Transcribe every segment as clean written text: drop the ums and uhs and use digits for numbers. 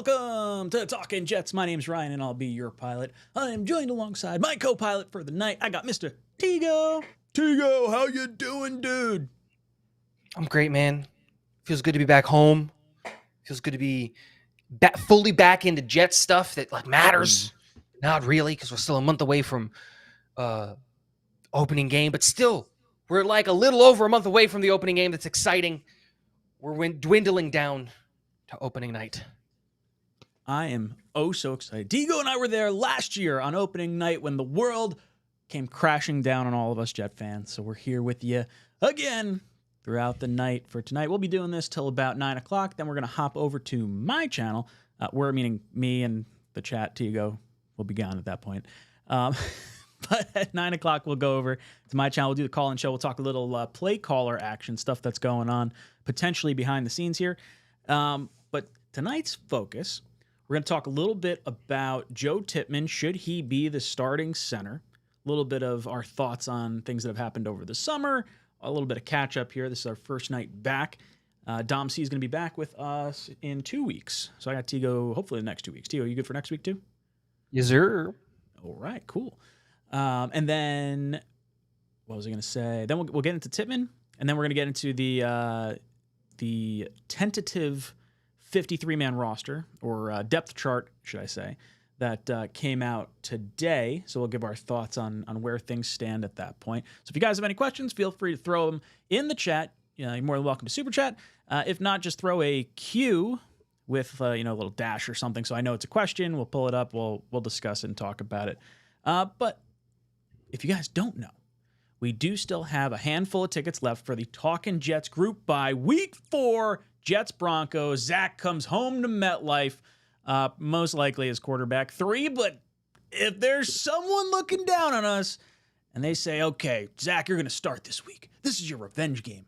Welcome to Talkin' Jets. My name's Ryan, and I'll be your pilot. I am joined alongside my co-pilot for the night. I got Mr. Tigo. Tigo, how you doing, dude? I'm great, man. Feels good to be back home. Feels good to be fully back into Jets stuff that matters. Not really, because we're still a month away from opening game, but still, we're like a little over a month away from the opening game. That's exciting. We're dwindling down to opening night. I am so excited. Tigo and I were there last year on opening night when the world came crashing down on all of us Jet fans. So we're here with you again throughout the night. For tonight, we'll be doing this till about 9 o'clock. Then we're going to hop over to my channel. Meaning me and the chat, Tigo will be gone at that point. But at 9 o'clock, we'll go over to my channel. We'll do the call-in show. We'll talk a little play caller action, stuff that's going on potentially behind the scenes here. But tonight's focus, we're going to talk a little bit about Joe Tippmann. Should he be the starting center? A little bit of our thoughts on things that have happened over the summer. A little bit of catch-up here. This is our first night back. Dom C is going to be back with us in 2 weeks. So I got Tigo hopefully the next 2 weeks. Tigo, you good for next week too? Yes, sir. All right, cool. And then, what was I going to say? Then we'll get into Tippmann, and then we're going to get into the tentative 53-man roster, or depth chart, should I say, that came out today. So we'll give our thoughts on where things stand at that point. So if you guys have any questions, feel free to throw them in the chat. You're more than welcome to super chat. If not, just throw a Q with a little dash or something, so I know it's a question. We'll pull it up. We'll discuss it and talk about it. But if you guys don't know, we do still have a handful of tickets left for the Talkin' Jets group by Week 4, Jets Broncos. Zach comes home to MetLife, most likely as quarterback 3. But if there's someone looking down on us and they say, okay, Zach, you're going to start this week. This is your revenge game.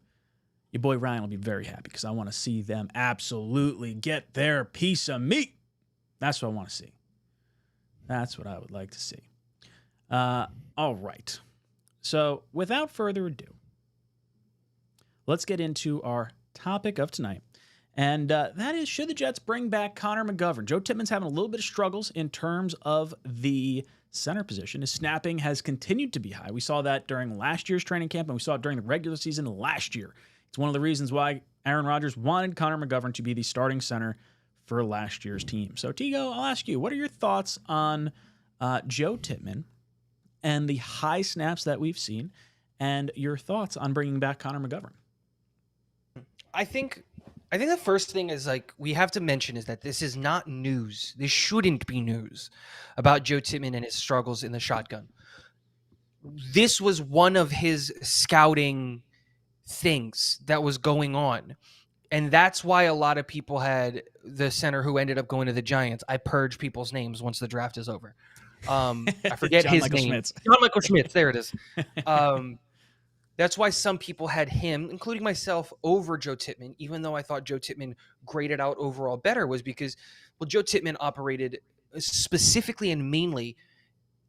Your boy Ryan will be very happy because I want to see them absolutely get their piece of meat. That's what I want to see. That's what I would like to see. All right. So without further ado, let's get into our topic of tonight. And that is, should the Jets bring back Connor McGovern? Joe Tippmann's having a little bit of struggles in terms of the center position. His snapping has continued to be high. We saw that during last year's training camp, and we saw it during the regular season last year. It's one of the reasons why Aaron Rodgers wanted Connor McGovern to be the starting center for last year's team. So, Tigo, I'll ask you, what are your thoughts on Joe Tippmann and the high snaps that we've seen, and your thoughts on bringing back Connor McGovern? I think the first thing is we have to mention is that this is not news. This shouldn't be news about Joe Tippmann and his struggles in the shotgun. This was one of his scouting things that was going on. And that's why a lot of people had the center who ended up going to the Giants. I purge people's names once the draft is over. I forget his name. Schmitz. John Michael Schmitz. There it is. That's why some people had him, including myself, over Joe Tippmann, even though I thought Joe Tippmann graded out overall better, was because, Joe Tippmann operated specifically and mainly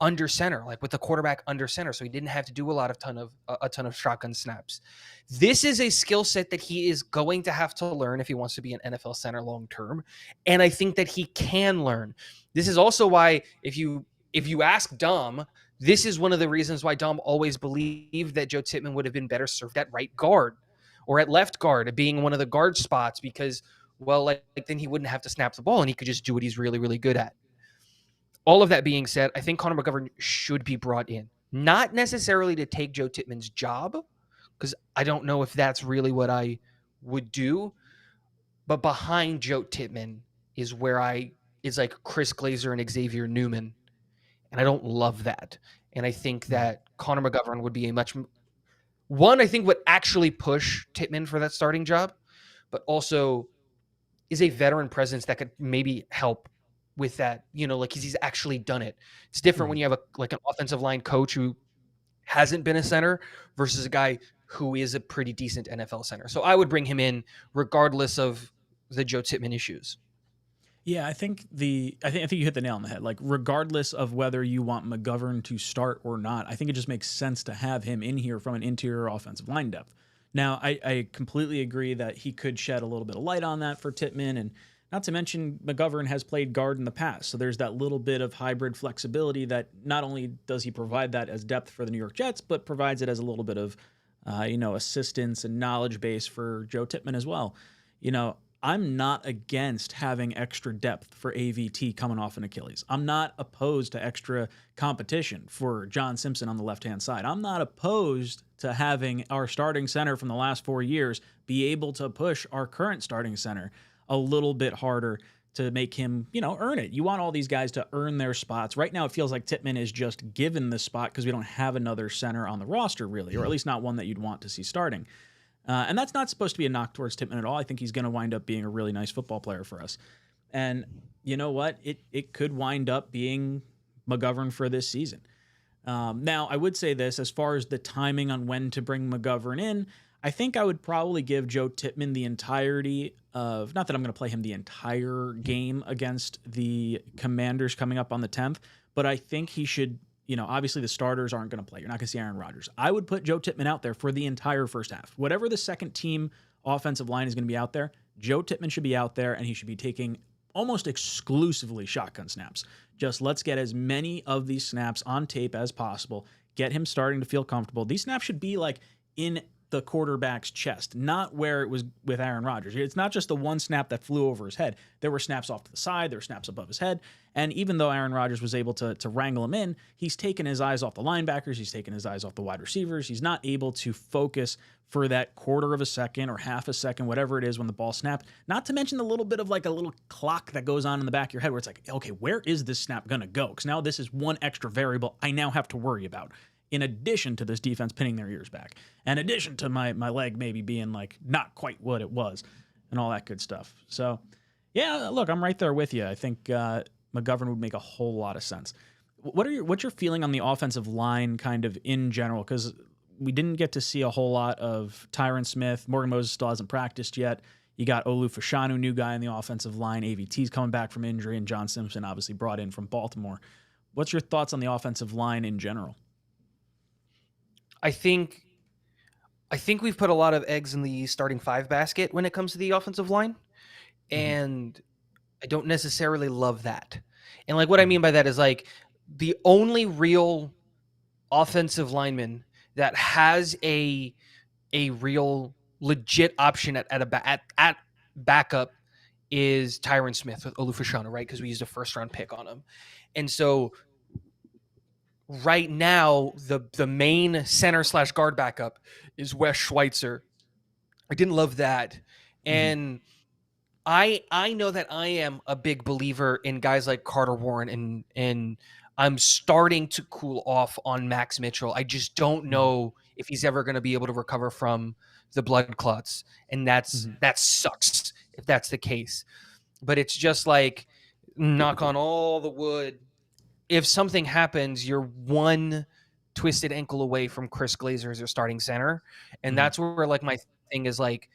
under center, with the quarterback under center, so he didn't have to do a ton of shotgun snaps. This is a skill set that he is going to have to learn if he wants to be an NFL center long term, and I think that he can learn. This is also why, if you ask Dom, this is one of the reasons why Dom always believed that Joe Tippmann would have been better served at right guard or at left guard, being one of the guard spots, because, then he wouldn't have to snap the ball and he could just do what he's really, really good at. All of that being said, I think Connor McGovern should be brought in. Not necessarily to take Joe Tippmann's job, because I don't know if that's really what I would do. But behind Joe Tippmann is like Chris Glazer and Xavier Newman. And I don't love that. And I think that Connor McGovern would be I think would actually push Tippmann for that starting job, but also is a veteran presence that could maybe help with that, because he's actually done it. It's different when you have an offensive line coach who hasn't been a center versus a guy who is a pretty decent NFL center. So I would bring him in regardless of the Joe Tippmann issues. Yeah, I think you hit the nail on the head. Regardless of whether you want McGovern to start or not, I think it just makes sense to have him in here from an interior offensive line depth. Now, I completely agree that he could shed a little bit of light on that for Tippmann, and Not to mention McGovern has played guard in the past, so there's that little bit of hybrid flexibility that not only does he provide that as depth for the New York Jets, but provides it as a little bit of, assistance and knowledge base for Joe Tippmann as well. I'm not against having extra depth for AVT coming off an Achilles. I'm not opposed to extra competition for John Simpson on the left-hand side. I'm not opposed to having our starting center from the last 4 years be able to push our current starting center a little bit harder to make him, earn it. You want all these guys to earn their spots. Right now, it feels like Tippmann is just given the spot because we don't have another center on the roster, really, or at least not one that you'd want to see starting. And that's not supposed to be a knock towards Tippmann at all. I think he's going to wind up being a really nice football player for us. And you know what? It could wind up being McGovern for this season. Now, I would say this, as far as the timing on when to bring McGovern in, I think I would probably give Joe Tippmann the entirety of, not that I'm going to play him the entire game against the Commanders coming up on the 10th, but I think he should, obviously the starters aren't going to play. You're not going to see Aaron Rodgers. I would put Joe Tippmann out there for the entire first half. Whatever the second team offensive line is going to be out there, Joe Tippmann should be out there, and he should be taking almost exclusively shotgun snaps. Just let's get as many of these snaps on tape as possible, get him starting to feel comfortable. These snaps should be like in the quarterback's chest, not where it was with Aaron Rodgers. It's not just the one snap that flew over his head. There were snaps off to the side, there were snaps above his head, and even though Aaron Rodgers was able to wrangle him in, he's taken his eyes off the linebackers, he's taken his eyes off the wide receivers, he's not able to focus for that quarter of a second or half a second, whatever it is when the ball snapped, not to mention the little bit of like a little clock that goes on in the back of your head where it's like, okay, where is this snap going to go? Because now this is one extra variable I now have to worry about, in addition to this defense pinning their ears back, in addition to my leg maybe being like not quite what it was and all that good stuff. So, yeah, look, I'm right there with you. I think McGovern would make a whole lot of sense. What's your feeling on the offensive line kind of in general? Because we didn't get to see a whole lot of Tyron Smith. Morgan Moses still hasn't practiced yet. You got Olu Fashanu, new guy in the offensive line. AVT's coming back from injury, and John Simpson obviously brought in from Baltimore. What's your thoughts on the offensive line in general? I think we've put a lot of eggs in the starting five basket when it comes to the offensive line, and I don't necessarily love that. And like what I mean by that is like the only real offensive lineman that has a real legit option at backup is Tyron Smith with Olu Fashanu, right? Because we used a first-round pick on him, and so right now, the main center / guard backup is Wes Schweitzer. I didn't love that. And I know that I am a big believer in guys like Carter Warren, and I'm starting to cool off on Max Mitchell. I just don't know if he's ever going to be able to recover from the blood clots. And that sucks if that's the case. But it's just like, knock on all the wood, if something happens, you're one twisted ankle away from Chris Glazer as your starting center. And that's where like my thing is like,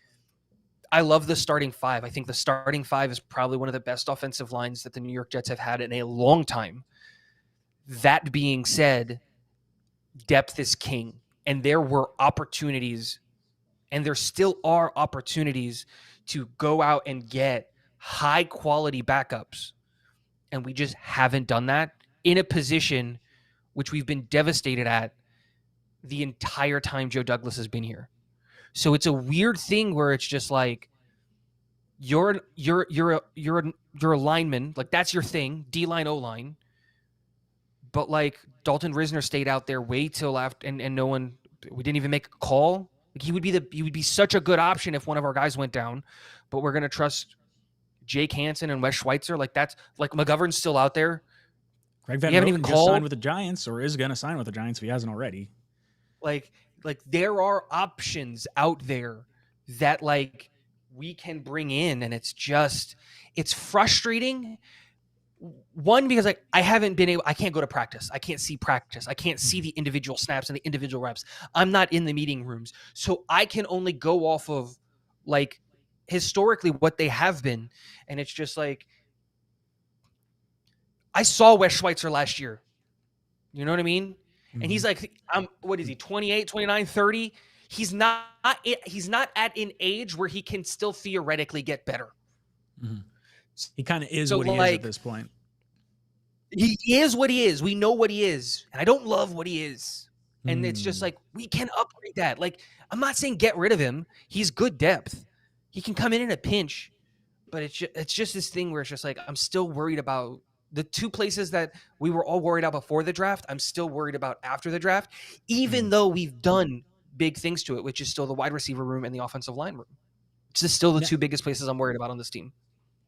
I love the starting five. I think the starting five is probably one of the best offensive lines that the New York Jets have had in a long time. That being said, depth is king. And there were opportunities, and there still are opportunities to go out and get high quality backups. And we just haven't done that in a position which we've been devastated at the entire time Joe Douglas has been here. So it's a weird thing where it's just like you're a lineman, like that's your thing, D-line, O-line. But like Dalton Risner stayed out there way till after, and no one, we didn't even make a call. Like he would be such a good option if one of our guys went down, but we're gonna trust Jake Hansen and Wes Schweitzer. Like that's like McGovern's still out there. Greg Van Roten just signed with the Giants, or is going to sign with the Giants if he hasn't already. Like there are options out there that like we can bring in, and it's frustrating. One, because like I can't go to practice. I can't see practice. I can't see the individual snaps and the individual reps. I'm not in the meeting rooms. So I can only go off of like historically what they have been. And it's just like, I saw Wes Schweitzer last year. You know what I mean? And he's like, what is he, 28, 29, 30? He's not at an age where he can still theoretically get better. He kind of is So what he is at this point. he is what he is. We know what he is. And I don't love what he is. And it's just like, we can upgrade that. Like, I'm not saying get rid of him. He's good depth. He can come in a pinch. But it's just this thing where it's just like, I'm still worried about the two places that we were all worried about before the draft. I'm still worried about after the draft, even though we've done big things to it, which is still the wide receiver room and the offensive line room. It's just still the two biggest places I'm worried about on this team.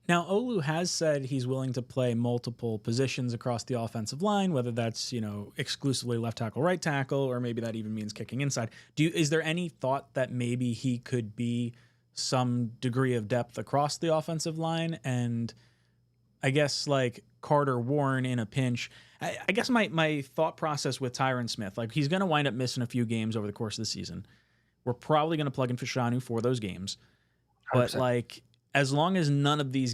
Now, Olu has said he's willing to play multiple positions across the offensive line, whether that's, exclusively left tackle, right tackle, or maybe that even means kicking inside. Is there any thought that maybe he could be some degree of depth across the offensive line? And I guess like Carter Warren in a pinch. I guess my thought process with Tyron Smith, like he's going to wind up missing a few games over the course of the season. We're probably going to plug in Fashanu for those games. 100%. But like, as long as none of these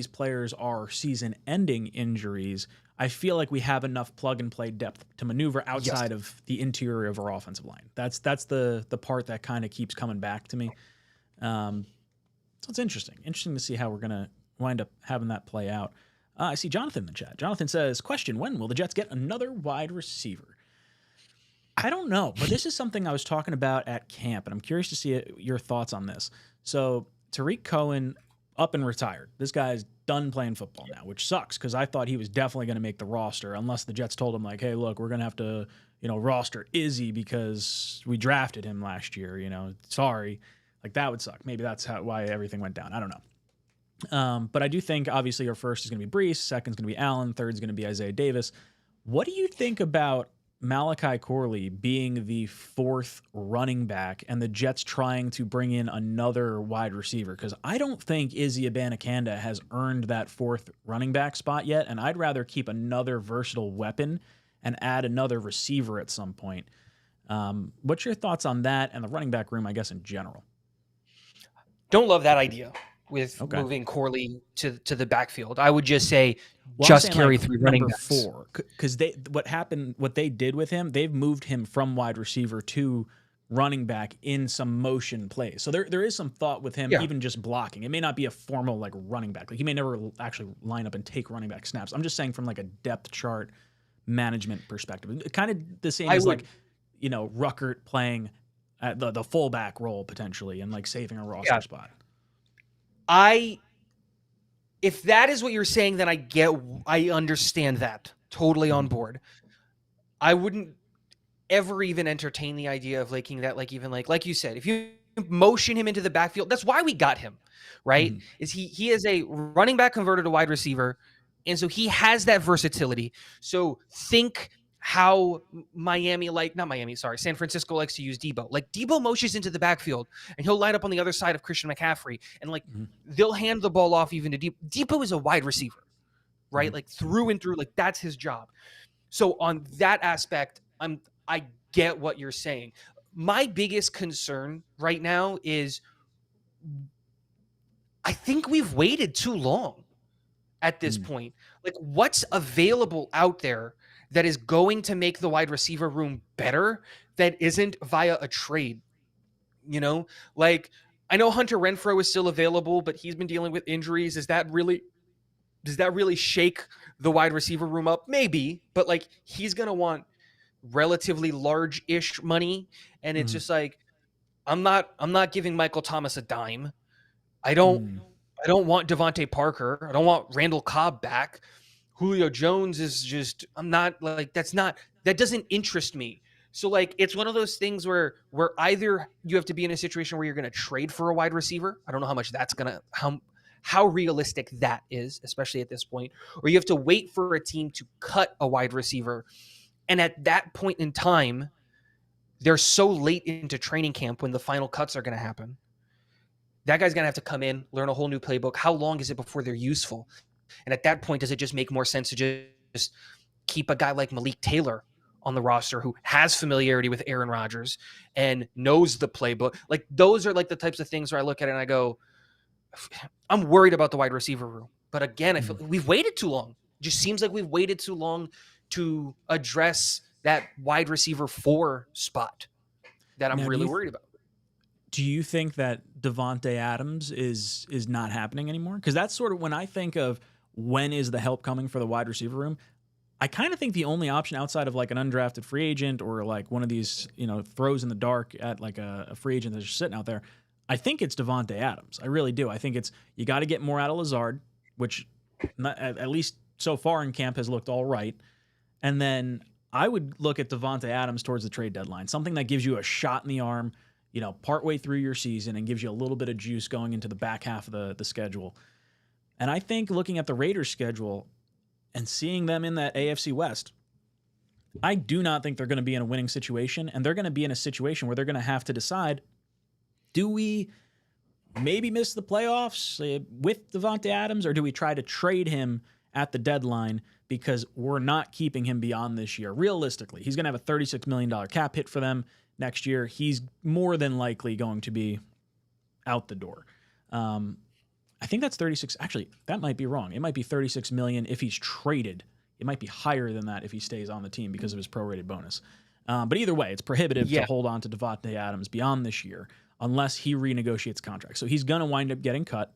players are season-ending injuries, I feel like we have enough plug-and-play depth to maneuver outside of the interior of our offensive line. That's the part that kind of keeps coming back to me. So it's interesting to see how we're going to wind up having that play out. I see Jonathan in the chat. Jonathan says, question, when will the Jets get another wide receiver? I don't know, but this is something I was talking about at camp, and I'm curious to see your thoughts on this. So Tariq Cohen up and retired. This guy's done playing football now, which sucks because I thought he was definitely going to make the roster unless the Jets told him like, hey, look, we're going to have to, roster 𝐒𝐿𝐫 because we drafted him last year, sorry. Like that would suck. Maybe that's why everything went down. I don't know. But I do think obviously our first is going to be Breece, second's going to be Allen, third's going to be Isaiah Davis. What do you think about Malachi Corley being the fourth running back and the Jets trying to bring in another wide receiver? Because I don't think 𝐒𝐿𝐫 Abanikanda has earned that fourth running back spot yet, and I'd rather keep another versatile weapon and add another receiver at some point. What's your thoughts on that and the running back room, I guess, in general? Don't love that idea with moving Corley to the backfield. I would just say just carry like 3 running backs. 4, because what they did with him, they've moved him from wide receiver to running back in some motion plays. So there is some thought with him, even just blocking. It may not be a formal like running back. Like he may never actually line up and take running back snaps. I'm just saying from like a depth chart management perspective, kind of the same as like Ruckert playing at the fullback role potentially and like saving a roster spot. If that is what you're saying, then I understand that. Totally on board. I wouldn't ever even entertain the idea of liking that, like you said, if you motion him into the backfield, that's why we got him, right? Is he is a running back converted to wide receiver, and so he has that versatility. So think how San Francisco likes to use Debo. Like Debo motions into the backfield and he'll line up on the other side of Christian McCaffrey and they'll hand the ball off even to Debo. Debo is a wide receiver, right? Like through and through, like that's his job. So on that aspect, I get what you're saying. My biggest concern right now is I think we've waited too long at this point. Like what's available out there that is going to make the wide receiver room better that isn't via a trade? Like I know Hunter Renfrow is still available, but he's been dealing with injuries. Does that really shake the wide receiver room up? Maybe, but like he's going to want relatively large-ish money. And it's just like, I'm not giving Michael Thomas a dime. I don't want Devontae Parker. I don't want Randall Cobb back. Julio Jones is just, that doesn't interest me. So like, it's one of those things where either you have to be in a situation where you're going to trade for a wide receiver. I don't know how much that's going to, how realistic that is, especially at this point, or you have to wait for a team to cut a wide receiver. And at that point in time, they're so late into training camp when the final cuts are going to happen. That guy's going to have to come in, learn a whole new playbook. How long is it before they're useful? And at that point, does it just make more sense to just keep a guy like Malik Taylor on the roster who has familiarity with Aaron Rodgers and knows the playbook? Like those are like the types of things where I look at it and I go, I'm worried about the wide receiver room. But again, I feel we've waited too long. It just seems like we've waited too long to address that wide receiver 4 spot that I'm really worried about. Do you think that Davante Adams is not happening anymore? Because that's sort of when I think of when is the help coming for the wide receiver room. I kind of think the only option outside of like an undrafted free agent or like one of these, throws in the dark at like a free agent that's just sitting out there, I think it's Davante Adams. I really do. I think it's you got to get more out of Lazard, which at least so far in camp has looked all right. And then I would look at Davante Adams towards the trade deadline, something that gives you a shot in the arm, partway through your season and gives you a little bit of juice going into the back half of the schedule. And I think looking at the Raiders' schedule and seeing them in that AFC West, I do not think they're going to be in a winning situation, and they're going to be in a situation where they're going to have to decide, do we maybe miss the playoffs with Davante Adams, or do we try to trade him at the deadline because we're not keeping him beyond this year? Realistically, he's going to have a $36 million cap hit for them next year. He's more than likely going to be out the door. I think that's 36. Actually, that might be wrong. It might be 36 million if he's traded. It might be higher than that if he stays on the team because of his prorated bonus. But either way, it's prohibitive to hold on to Davante Adams beyond this year unless he renegotiates contract. So he's going to wind up getting cut.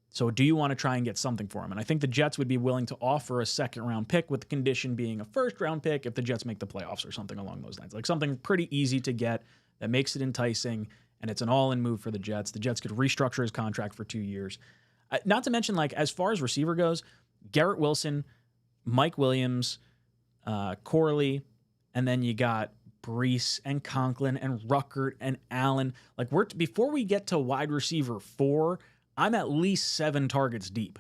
So do you want to try and get something for him? And I think the Jets would be willing to offer a second-round pick with the condition being a first-round pick if the Jets make the playoffs or something along those lines. Like something pretty easy to get that makes it enticing, and it's an all-in move for the Jets. The Jets could restructure his contract for 2 years. Not to mention, like, as far as receiver goes, Garrett Wilson, Mike Williams, Corley, and then you got Brees and Conklin and Ruckert and Allen. Like, before we get to wide receiver 4, I'm at least 7 targets deep.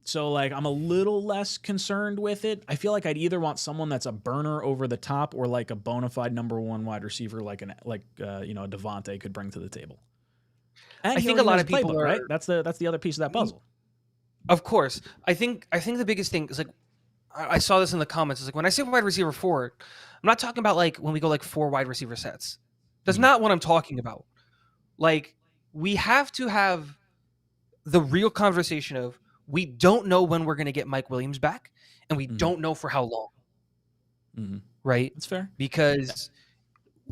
So, like, I'm a little less concerned with it. I feel like I'd either want someone that's a burner over the top or like a bona fide number 1 wide receiver like a Davante could bring to the table. And I think a lot of people are right. That's the other piece of that puzzle. Of course, I think the biggest thing is like I saw this in the comments. It's like when I say wide receiver 4, I'm not talking about like when we go like 4 wide receiver sets. That's not what I'm talking about. Like we have to have the real conversation of we don't know when we're going to get Mike Williams back, and we don't know for how long. Right? That's fair. Because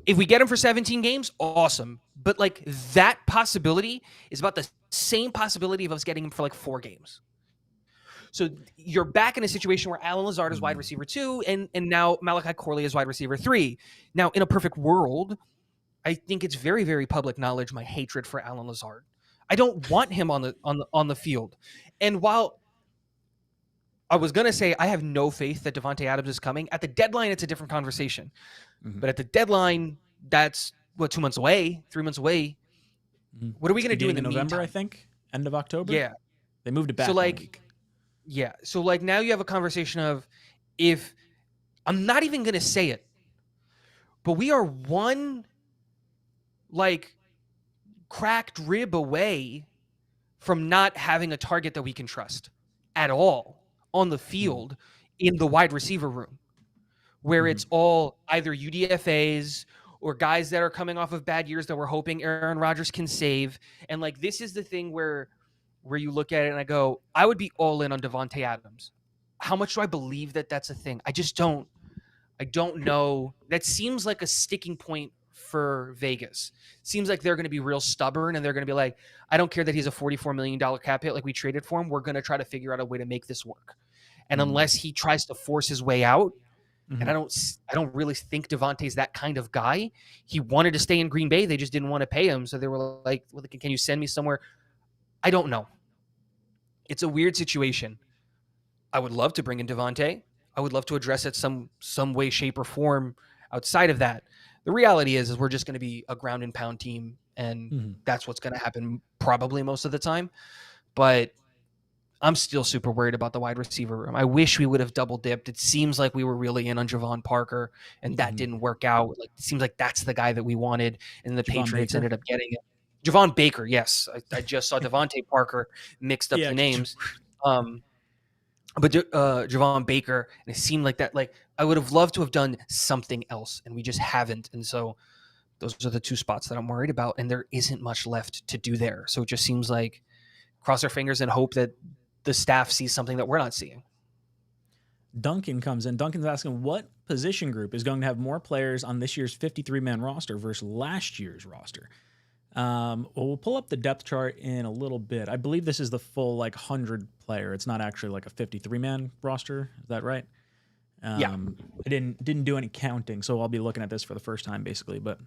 if we get him for 17 games, awesome. But like that possibility is about the same possibility of us getting him for like 4 games. So you're back in a situation where Allen Lazard is wide receiver 2, and now Malachi Corley is wide receiver 3. Now, in a perfect world, I think it's very, very public knowledge my hatred for Allen Lazard. I don't want him on the field. And while I was gonna say I have no faith that Davante Adams is coming, at the deadline it's a different conversation. But at the deadline, that's 2 months away, 3 months away. What are we gonna do in the November? meantime? I think end of October. Yeah, they moved it back. So like, 1 week. Yeah. So like now you have a conversation of if I'm not even going to say it, but we are one like cracked rib away from not having a target that we can trust at all on the field in the wide receiver room, where it's all either UDFAs or guys that are coming off of bad years that we're hoping Aaron Rodgers can save. And like, this is the thing where you look at it and I go, I would be all in on Davante Adams. How much do I believe that that's a thing? I don't know. That seems like a sticking point for Vegas. Seems like they're going to be real stubborn and they're going to be like, I don't care that he's a $44 million cap hit like we traded for him. We're going to try to figure out a way to make this work. And unless he tries to force his way out, and I don't really think Davante's that kind of guy. He wanted to stay in Green Bay. They just didn't want to pay him. So they were like, well, can you send me somewhere? I don't know. It's a weird situation. I would love to bring in Davante. I would love to address it some way, shape, or form outside of that. The reality is we're just going to be a ground and pound team, and that's what's going to happen probably most of the time. But I'm still super worried about the wide receiver room. I wish we would have double dipped. It seems like we were really in on Javon Parker, and that didn't work out. Like, it seems like that's the guy that we wanted, and the Patriots ended up getting it. Javon Baker, yes. I just saw Davante Parker mixed up the names. But Javon Baker, and it seemed like that. Like, I would have loved to have done something else, and we just haven't. And so those are the 2 spots that I'm worried about, and there isn't much left to do there. So it just seems like cross our fingers and hope that the staff sees something that we're not seeing. Duncan comes in. Duncan's asking, what position group is going to have more players on this year's 53-man roster versus last year's roster? Well, we'll pull up the depth chart in a little bit. I believe this is the full 100 player. It's not actually like a 53-man roster. Is that right? Yeah. I didn't do any counting, so I'll be looking at this for the first time basically. But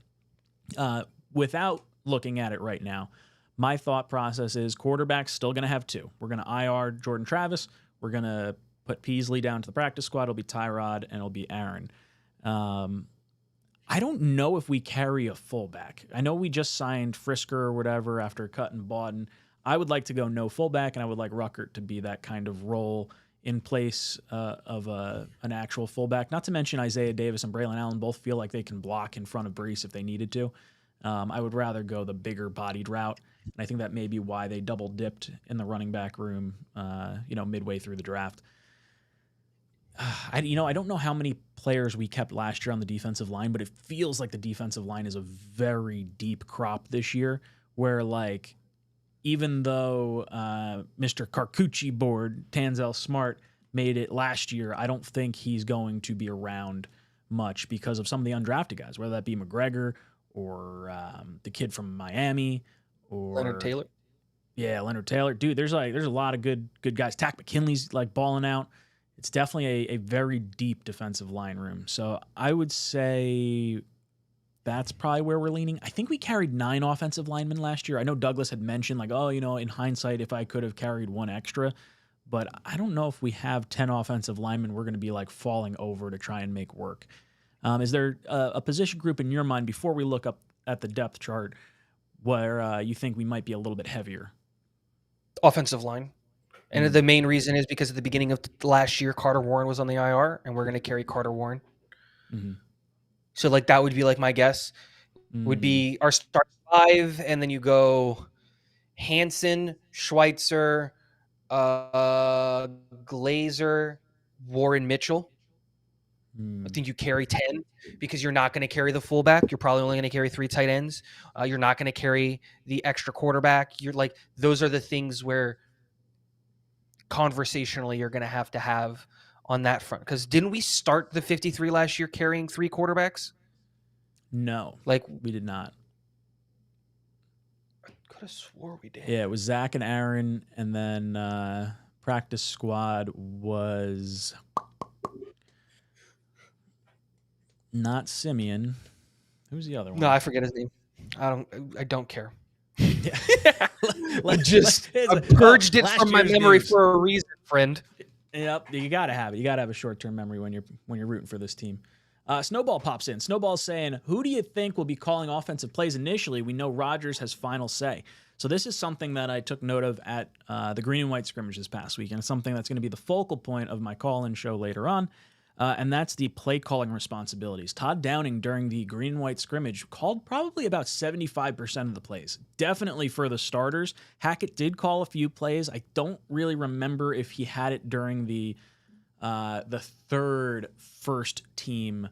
without looking at it right now, my thought process is quarterback's still going to have two. We're going to IR Jordan Travis. We're going to put Peasley down to the practice squad. It'll be Tyrod and it'll be Aaron. I don't know if we carry a fullback. I know we just signed Frisker or whatever after cutting Bawden. I would like to go no fullback, and I would like Ruckert to be that kind of role in place of an actual fullback. Not to mention Isaiah Davis and Braylon Allen both feel like they can block in front of Breece if they needed to. I would rather go the bigger bodied route, and I think that may be why they double dipped in the running back room, midway through the draft. I don't know how many players we kept last year on the defensive line, but it feels like the defensive line is a very deep crop this year, where even though Mr. Carcucci board, Tanzel Smart, made it last year, I don't think he's going to be around much because of some of the undrafted guys, whether that be McGregor or the kid from Miami or Leonard Taylor. Yeah, Leonard Taylor. Dude, there's a lot of good guys. Tack McKinley's balling out. It's definitely a very deep defensive line room. So I would say that's probably where we're leaning. I think we carried 9 offensive linemen last year. I know Douglas had mentioned in hindsight, if I could have carried 1 extra, but I don't know if we have 10 offensive linemen we're going to be falling over to try and make work. Is there a position group in your mind before we look up at the depth chart where you think we might be a little bit heavier? Offensive line. And the main reason is because at the beginning of last year, Carter Warren was on the IR, and we're going to carry Carter Warren. Mm-hmm. So that would be my guess. Would be our start 5, and then you go Hansen, Schweitzer, Glazer, Warren Mitchell. I think you carry 10 because you're not going to carry the fullback. You're probably only going to carry 3 tight ends. You're not going to carry the extra quarterback. You're those are the things where conversationally you're going to have on that front. Because didn't we start the 53 last year carrying 3 quarterbacks? No, we did not. I could have swore we did. Yeah, it was Zach and Aaron, and then practice squad was not Simeon. Who's the other one? No, I forget his name. I don't care. Yeah. I purged it from my memory for a reason, friend. Yep, you gotta have it. You gotta have a short-term memory when you're rooting for this team. Snowball pops in. Snowball's saying, "Who do you think will be calling offensive plays initially? We know Rodgers has final say." So this is something that I took note of at the green and white scrimmage this past week, and it's something that's going to be the focal point of my call-in show later on. And that's the play calling responsibilities. Todd Downing during the green and white scrimmage called probably about 75% of the plays. Definitely for the starters. Hackett did call a few plays. I don't really remember if he had it during the third first team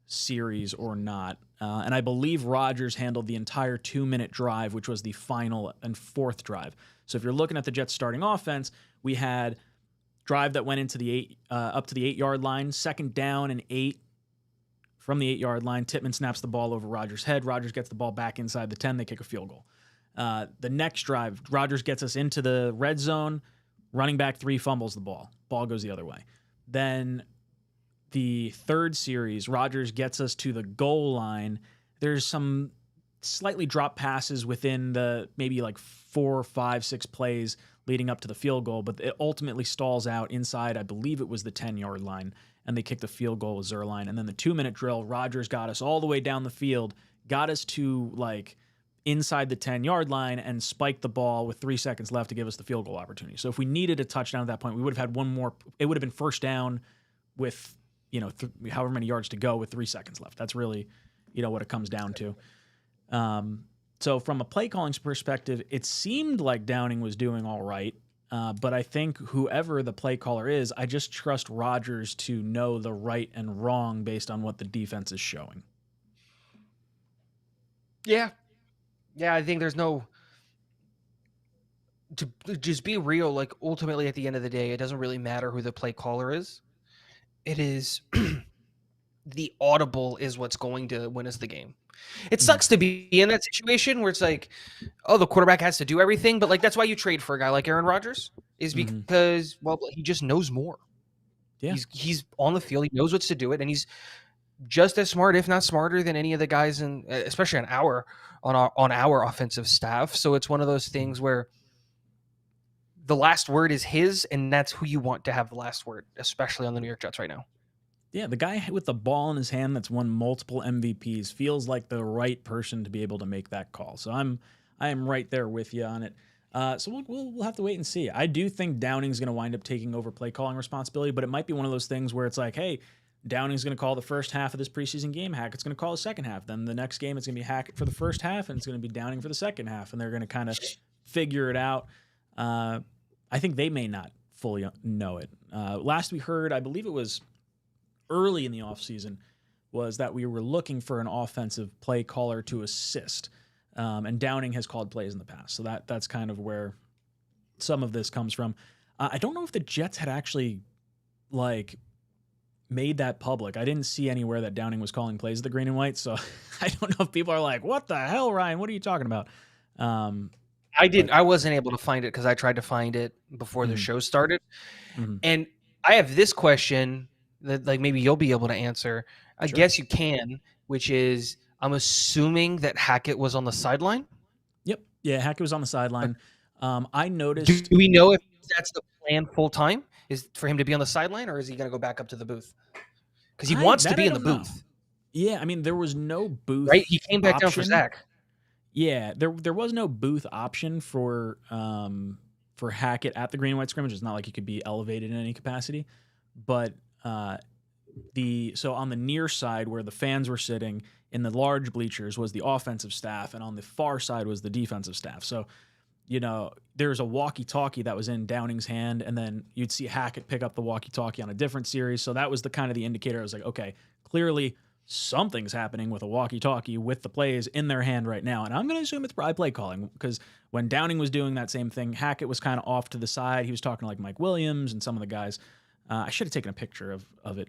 series or not. And I believe Rodgers handled the entire 2-minute drive, which was the final and 4th drive. So if you're looking at the Jets starting offense, we had drive that went into the up to the 8-yard line, 2nd down and 8 from the 8-yard line. Tippmann snaps the ball over Rodgers' head. Rodgers gets the ball back inside the 10. They kick a field goal. The next drive, Rodgers gets us into the red zone. Running back 3 fumbles the ball. Ball goes the other way. Then the 3rd series, Rodgers gets us to the goal line. There's some slightly drop passes within the maybe 4, 5, 6 plays leading up to the field goal, but it ultimately stalls out inside, I believe it was the 10-yard line, and they kicked the field goal with Zuerlein. And then the 2-minute drill, Rodgers got us all the way down the field, got us to inside the 10-yard line, and spiked the ball with 3 seconds left to give us the field goal opportunity. So if we needed a touchdown at that point, we would have had one more. It would have been first down with however many yards to go with 3 seconds left. That's really what it comes down to. So from a play calling perspective, it seemed like Downing was doing all right. But I think whoever the play caller is, I just trust Rodgers to know the right and wrong based on what the defense is showing. Yeah. Yeah, I think there's no... To just be real, ultimately at the end of the day, it doesn't really matter who the play caller is. It is the audible is what's going to win us the game. It sucks to be in that situation where it's like, oh, the quarterback has to do everything, but like that's why you trade for a guy like Aaron Rodgers, is because well, he just knows more. Yeah. He's on the field, he knows what's to do it, and he's just as smart, if not smarter, than any of the guys in, especially on our offensive staff. So it's one of those things where the last word is his, and that's who you want to have the last word, especially on the New York Jets right now. Yeah, the guy with the ball in his hand that's won multiple MVPs feels like the right person to be able to make that call. So I am right there with you on it. So we'll have to wait and see. I do think Downing's going to wind up taking over play calling responsibility, but it might be one of those things where it's like, hey, Downing's going to call the first half of this preseason game. Hackett's going to call the second half. Then the next game, it's going to be Hackett for the first half, and it's going to be Downing for the second half, and they're going to kind of figure it out. I think they may not fully know it. Last we heard, I believe it was early in the offseason, was that we were looking for an offensive play caller to assist. And Downing has called plays in the past. So that's kind of where some of this comes from. I don't know if the Jets had actually like made that public. I didn't see anywhere that Downing was calling plays of the green and white. So I don't know if people are like, what the hell, Ryan? What are you talking about? I wasn't able to find it because I tried to find it before the show started. And I have this question that like maybe you'll be able to answer. I guess you can, which is I'm assuming that Hackett was on the sideline. Yep. Yeah, Hackett was on the sideline. I noticed. Do we know if that's the plan full time? Is for him to be on the sideline, or is he going to go back up to the booth? Because he wants to be in the booth. Yeah, I mean there was no booth. Right, he came back down for Zach. Yeah, there was no booth option for Hackett at the green and white scrimmage. It's not like he could be elevated in any capacity, but so on the near side where the fans were sitting in the large bleachers was the offensive staff, and on the far side was the defensive staff. So, there's a walkie-talkie that was in Downing's hand, and then you'd see Hackett pick up the walkie-talkie on a different series. So that was the kind of the indicator. I was like, okay, clearly something's happening with a walkie-talkie with the plays in their hand right now. And I'm going to assume it's probably play calling, because when Downing was doing that same thing, Hackett was kind of off to the side. He was talking to like Mike Williams and some of the guys. I should have taken a picture of it.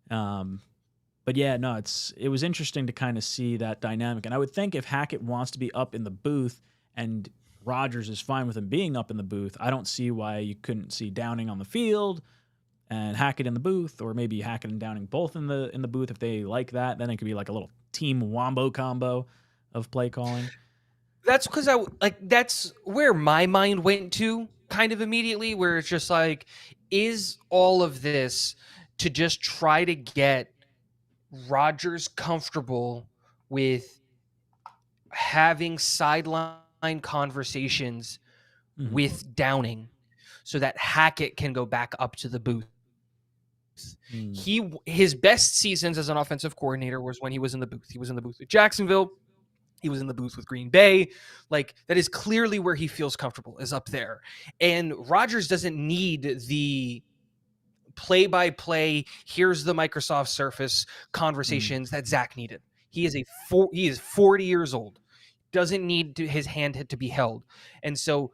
But yeah, no, it was interesting to kind of see that dynamic. And I would think if Hackett wants to be up in the booth and Rodgers is fine with him being up in the booth, I don't see why you couldn't see Downing on the field and Hackett in the booth, or maybe Hackett and Downing both in the booth if they like that. Then it could be like a little team wombo combo of play calling. That's because that's where my mind went to kind of immediately, where it's just like, is all of this to just try to get Rodgers comfortable with having sideline conversations with Downing so that Hackett can go back up to the booth? His best seasons as an offensive coordinator was when he was in the booth. He was in the booth with Jacksonville. He was in the booth with Green Bay. Like, that is clearly where he feels comfortable, is up there. And Rodgers doesn't need the play-by-play, here's the Microsoft Surface conversations that Zach needed. He is 40 years old. Doesn't need his hand to be held. And so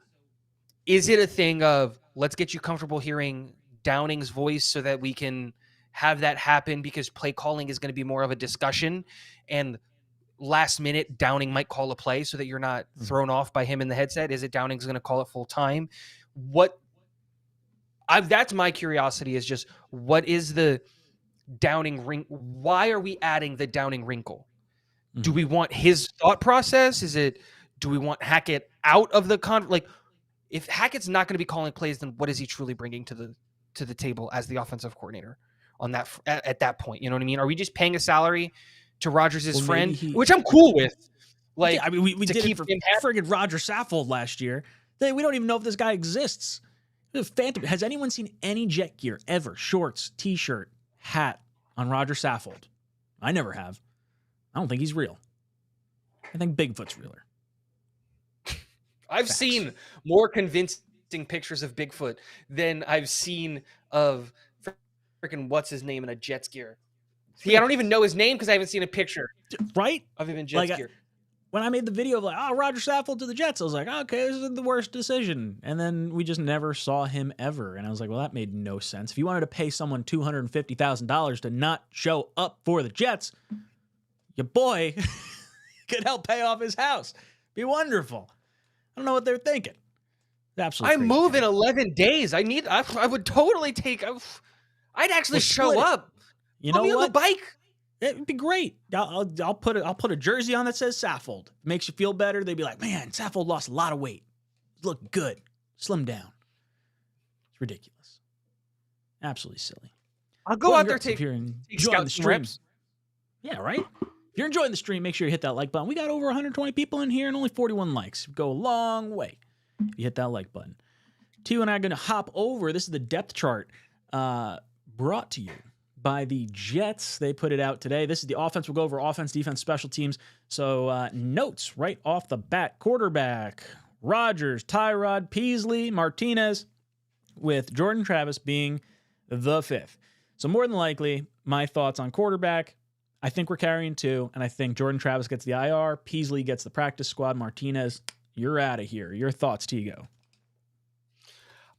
is it a thing of, let's get you comfortable hearing Downing's voice so that we can have that happen, because play calling is going to be more of a discussion, and last minute Downing might call a play so that you're not thrown off by him in the headset? Is it Downing's going to call it full time? That's my curiosity, is just, what is the Downing ring? Why are we adding the Downing wrinkle? Do we want his thought process? Do we want Hackett out of the like, if Hackett's not going to be calling plays, then what is he truly bringing to the table as the offensive coordinator on that at that point? You know what I mean? Are we just paying a salary to Rodgers' friend, which I'm cool with? Like, yeah, I mean, we did it for friggin' Roger Saffold last year. We don't even know if this guy exists. Phantom. Has anyone seen any Jet gear ever? Shorts, T-shirt, hat on Roger Saffold? I never have. I don't think he's real. I think Bigfoot's realer. I've seen more convincing pictures of Bigfoot than I've seen of freaking what's his name in a Jets gear. See, I don't even know his name because I haven't seen a picture right of him in Jets gear. when I made the video of like, oh, Roger Saffold to the Jets, I was like, okay, this isn't the worst decision. And then we just never saw him ever. And I was like, well, that made no sense. If you wanted to pay someone $250,000 to not show up for the Jets, your boy could help pay off his house. Be wonderful. I don't know what they're thinking. Absolutely. I move in 11 days. I would totally take. I'd actually show up. You know Put me what? on the bike. It'd be great. I'll put a jersey on that says Saffold. Makes you feel better. They'd be like, man, Saffold lost a lot of weight. Look good. Slim down. It's ridiculous. Absolutely silly. I'll go out there take enjoying the stream. Reps. Yeah, right? If you're enjoying the stream, make sure you hit that like button. We got over 120 people in here and only 41 likes. Go a long way if you hit that like button. Tio and I are going to hop over. This is the depth chart brought to you by the Jets. They put it out today. This is the offense. We'll go over offense, defense, special teams. So notes right off the bat. Quarterback, Rodgers, Tyrod, Peasley, Martinez, with Jordan Travis being the fifth. So more than likely, my thoughts on quarterback, I think we're carrying 2, and I think Jordan Travis gets the IR, Peasley gets the practice squad, Martinez, you're out of here. Your thoughts, Tigo?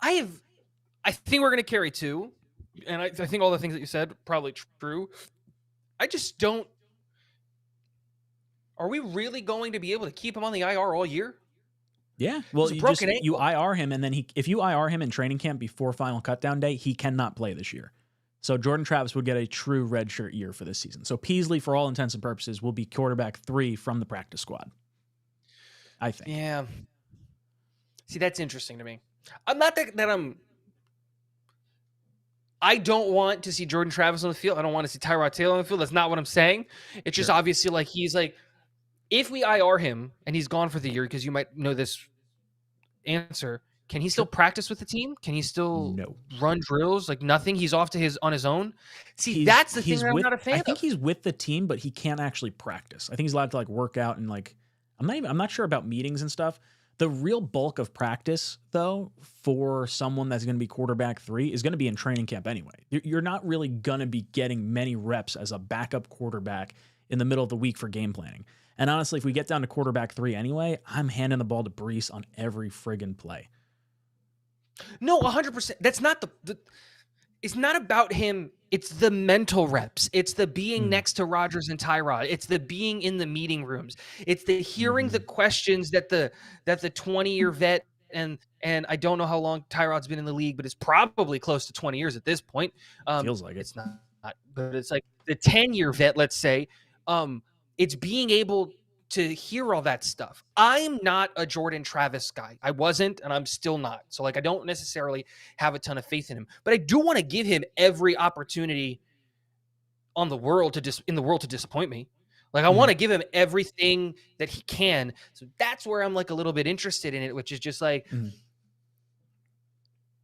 I think we're going to carry 2. And I think all the things that you said probably true. I just don't. Are we really going to be able to keep him on the IR all year? Yeah. Well, you IR him, and then if you IR him in training camp before final cutdown day, he cannot play this year. So Jordan Travis would get a true redshirt year for this season. So Peasley, for all intents and purposes, will be quarterback 3 from the practice squad, I think. Yeah. See, that's interesting to me. I'm not that I'm. I don't want to see Jordan Travis on the field. I don't want to see Tyrod Taylor on the field. That's not what I'm saying. It's just obviously like he's like, if we IR him and he's gone for the year, because you might know this answer, can he still practice with the team? Can he still run drills? Like nothing. He's off to on his own. See, that's the thing that I'm not a fan of. I think he's with the team, but he can't actually practice. I think he's allowed to like work out and like I'm not sure about meetings and stuff. The real bulk of practice, though, for someone that's going to be quarterback 3 is going to be in training camp anyway. You're not really going to be getting many reps as a backup quarterback in the middle of the week for game planning. And honestly, if we get down to quarterback 3 anyway, I'm handing the ball to Brees on every friggin' play. No, 100%. That's not the it's not about him. It's the mental reps. It's the being next to Rodgers and Tyrod. It's the being in the meeting rooms. It's the hearing the questions that the 20-year vet and I don't know how long Tyrod's been in the league, but it's probably close to 20 years at this point. Feels like it's not, but it's like the 10-year vet, let's say. It's being able to hear all that stuff. I'm not a Jordan Travis guy. I wasn't, and I'm still not. So like, I don't necessarily have a ton of faith in him, but I do want to give him every opportunity in the world to disappoint me. Like I want to give him everything that he can. So that's where I'm like a little bit interested in it, which is just like,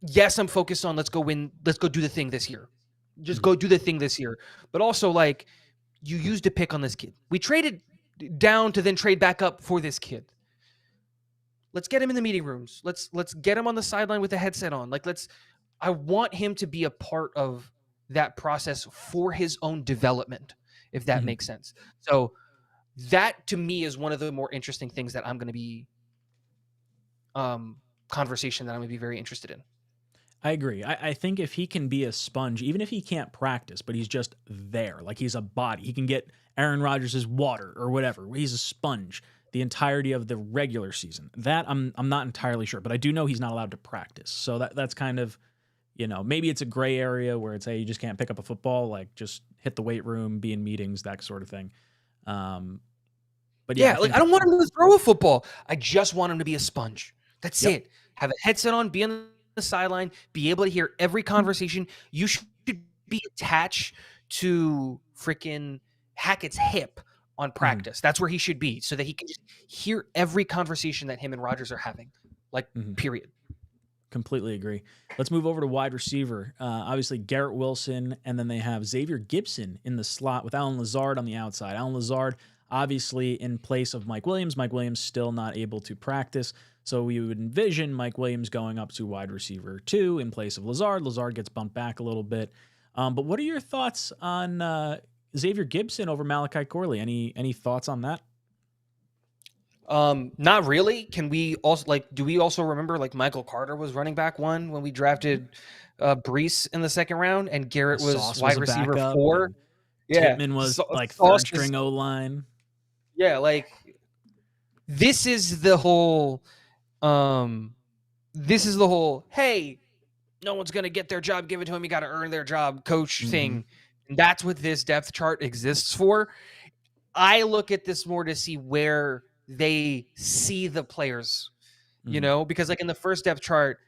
yes, I'm focused on let's go win. Let's go do the thing this year. Just go do the thing this year. But also like you used a pick on this kid. We traded down to then trade back up for this kid. Let's get him in the meeting rooms. Let's get him on the sideline with the headset on. Like I want him to be a part of that process for his own development, if that makes sense. So that to me is one of the more interesting things that I'm going to be conversation that I'm going to be very interested in. I agree. I think if he can be a sponge, even if he can't practice, but he's just there, like he's a body, he can get Aaron Rodgers' water or whatever. He's a sponge the entirety of the regular season. That I'm not entirely sure, but I do know he's not allowed to practice. So that's kind of, maybe it's a gray area where it's, hey, you just can't pick up a football, like just hit the weight room, be in meetings, that sort of thing. But yeah, I don't want him to throw a football. I just want him to be a sponge. That's it. Have a headset on, be on the sideline, be able to hear every conversation. You should be attached to freaking Hackett's hip on practice. That's where he should be, so that he can just hear every conversation that him and Rodgers are having. Period. Completely agree. Let's move over to wide receiver. Obviously, Garrett Wilson, and then they have Xavier Gibson in the slot with Allen Lazard on the outside. Allen Lazard, obviously, in place of Mike Williams. Mike Williams still not able to practice, so we would envision Mike Williams going up to wide receiver 2 in place of Lazard. Lazard gets bumped back a little bit. But what are your thoughts on Xavier Gibson over Malachi Corley? Any thoughts on that? Not really. Can we also do we also remember Michael Carter was running back 1 when we drafted Brees in the second round, and Garrett was Sauce wide was a receiver backup, 4? and Yeah. Tippmann was like Sauce third is, string O-line. yeah, this is the whole hey, no one's going to get their job given to him, you got to earn their job coach thing. And that's what this depth chart exists for. I look at this more to see where they see the players, because in the first depth chart,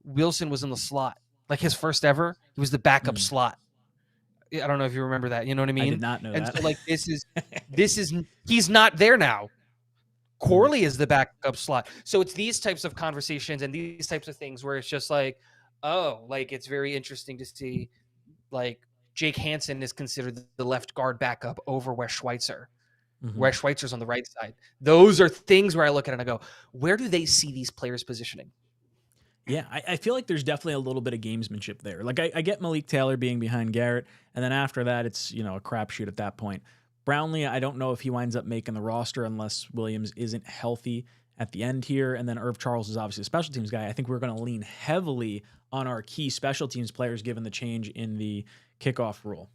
Wilson was in the slot. His first ever, he was the backup slot. I don't know if you remember that. You know what I mean? I did not know that. So he's not there now. Corley is the backup slot. So it's these types of conversations and these types of things where it's just it's very interesting to see, Jake Hansen is considered the left guard backup over Wes Schweitzer. Wes Schweitzer's on the right side. Those are things where I look at it and I go, where do they see these players positioning? Yeah, I feel like there's definitely a little bit of gamesmanship there. I get Malik Taylor being behind Garrett, and then after that, it's, a crapshoot at that point. Brownlee, I don't know if he winds up making the roster unless Williams isn't healthy at the end here. And then Irv Charles is obviously a special teams guy. I think we're going to lean heavily on our key special teams players given the change in the kickoff rule.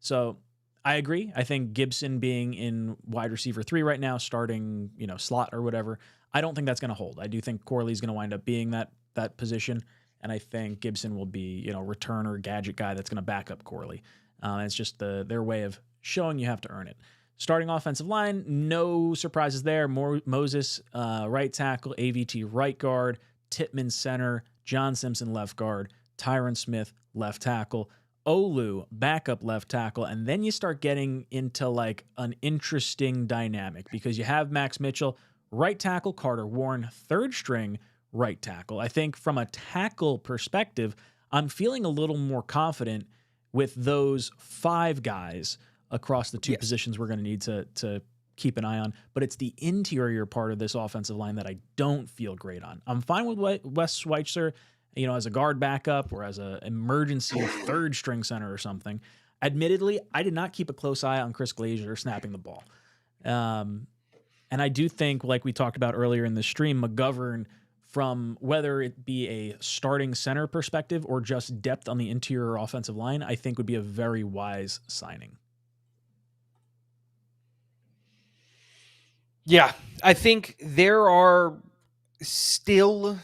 So I agree. I think Gibson being in wide receiver 3 right now, starting, slot or whatever, I don't think that's going to hold. I do think Corley's going to wind up being that position. And I think Gibson will be, returner gadget guy that's going to back up Corley. It's just their way of showing you have to earn it. Starting offensive line, no surprises there. Moses, right tackle, AVT, right guard, Tippmann, center, John Simpson, left guard, Tyron Smith, left tackle, Olu, backup left tackle, and then you start getting into an interesting dynamic because you have Max Mitchell, right tackle, Carter Warren, third string right tackle. I think from a tackle perspective, I'm feeling a little more confident with those 5 guys across the 2 positions we're going to need to keep an eye on. But it's the interior part of this offensive line that I don't feel great on. I'm fine with Wes Schweitzer, as a guard backup or as an emergency third string center or something. Admittedly, I did not keep a close eye on Chris Glazier snapping the ball. And I do think, like we talked about earlier in the stream, McGovern, from whether it be a starting center perspective or just depth on the interior offensive line, I think would be a very wise signing. Yeah, I think there are still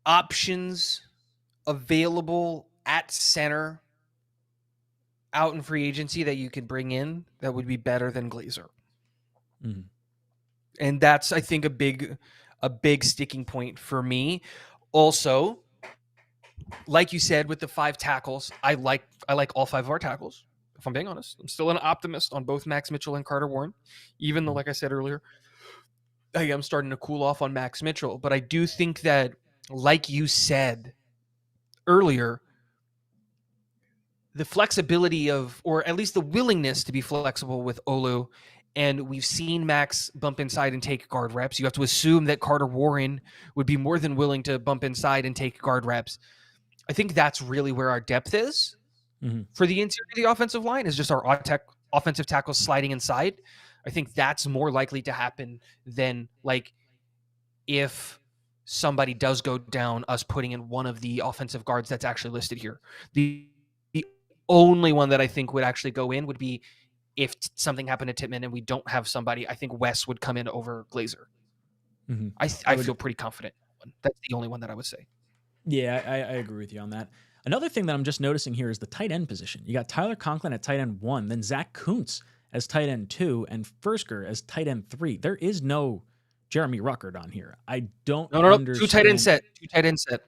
options available at center out in free agency that you could bring in that would be better than Glazer. And that's, I think, a big sticking point for me. Also, like you said, with the 5 tackles, I like all 5 of our tackles. If I'm being honest, I'm still an optimist on both Max Mitchell and Carter Warren, even though, like I said earlier, I am starting to cool off on Max Mitchell. But I do think that, like you said earlier, the flexibility of, or at least the willingness to be flexible with Olu, and we've seen Max bump inside and take guard reps. You have to assume that Carter Warren would be more than willing to bump inside and take guard reps. I think that's really where our depth is. For the interior of the offensive line is just our offensive tackles sliding inside. I think that's more likely to happen than if somebody does go down, us putting in one of the offensive guards that's actually listed here. The only one that I think would actually go in would be if something happened to Tippmann and we don't have somebody. I think Wes would come in over Glazer. I feel pretty confident. That's the only one that I would say. Yeah, I agree with you on that. Another thing that I'm just noticing here is the tight end position. You got Tyler Conklin at tight end 1, then Zach Kuntz as tight end 2, and Fersker as tight end 3. There is no Jeremy Ruckert on here. I don't understand. 2 tight end set.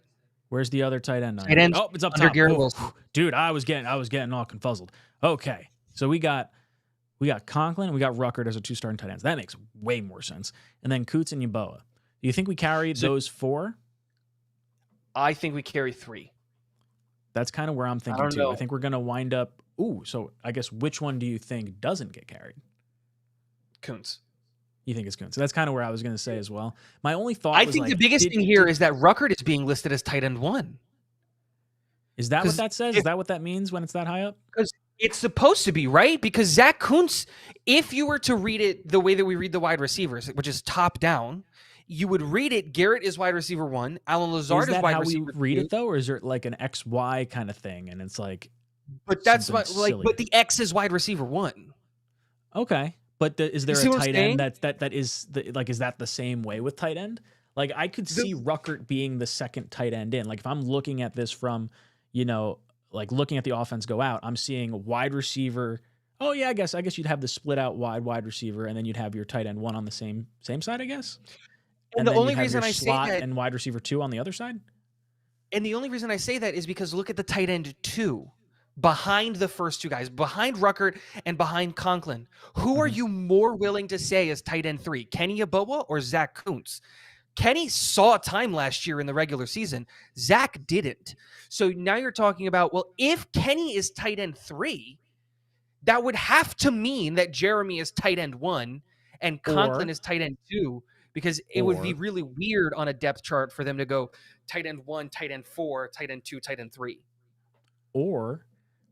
Where's the other tight end on here? Oh, it's up under top. Garrett Wilson. Dude, I was getting all confuzzled. Okay, so we got Conklin, we got Ruckert as our 2 starting tight ends. That makes way more sense. And then Kuntz and Yeboah. Do you think we carry those 4? I think we carry 3. That's kind of where I'm thinking too. I think we're going to wind up. So I guess which one do you think doesn't get carried? Kuntz. You think it's Kuntz? So that's kind of where I was going to say as well. My only thought I think the biggest thing here is that Ruckert is being listed as tight end 1. Is that what that says? Is that what that means when it's that high up? It's supposed to be, right? Because Zach Kuntz, if you were to read it the way that we read the wide receivers, which is top down, you would read it. Garrett is wide receiver 1. Alan Lazard Is is that wide how we receiver read 2. it though, or is it like an XY kind of thing? And it's like, But that's something what, like, silly. but the X is wide receiver 1. Okay, but is there a see what I'm tight saying? end that is like, is that the same way with tight end? Like, I could see Ruckert being the second tight end in. Like, if I'm looking at this from, like looking at the offense go out, I'm seeing wide receiver. Oh yeah, I guess you'd have the split out wide receiver, and then you'd have your tight end 1 on the same side, I guess. And And the then only you'd have reason your I say slot that, and wide receiver 2 on the other side. and the only reason I say that is because look at the tight end 2 behind the first 2 guys, behind Ruckert and behind Conklin. Who are you more willing to say is tight end 3, Kenny Yeboah or Zach Kuntz? Kenny saw time last year in the regular season. Zach didn't. So now you're talking about, well, if Kenny is tight end 3, that would have to mean that Jeremy is tight end 1 and Conklin is tight end 2, because it would be really weird on a depth chart for them to go tight end 1, tight end 4, tight end 2, tight end 3. Or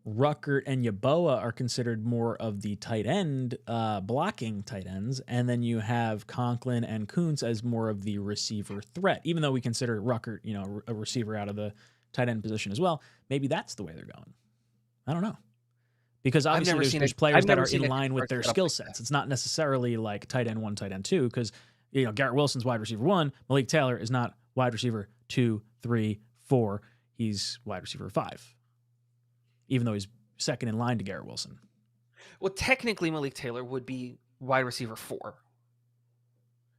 Ruckert and Yeboah are considered more of the tight end, blocking tight ends, and then you have Conklin and Kuntz as more of the receiver threat. Even though we consider Ruckert, a receiver out of the tight end position as well, maybe that's the way they're going. I don't know, because obviously there's players that are in line with their skill sets. It's not necessarily like tight end 1, tight end 2, because Garrett Wilson's wide receiver 1, Malik Taylor is not wide receiver 2, 3, 4. He's wide receiver 5. Even though he's second in line to Garrett Wilson. Well, technically, Malik Taylor would be wide receiver 4.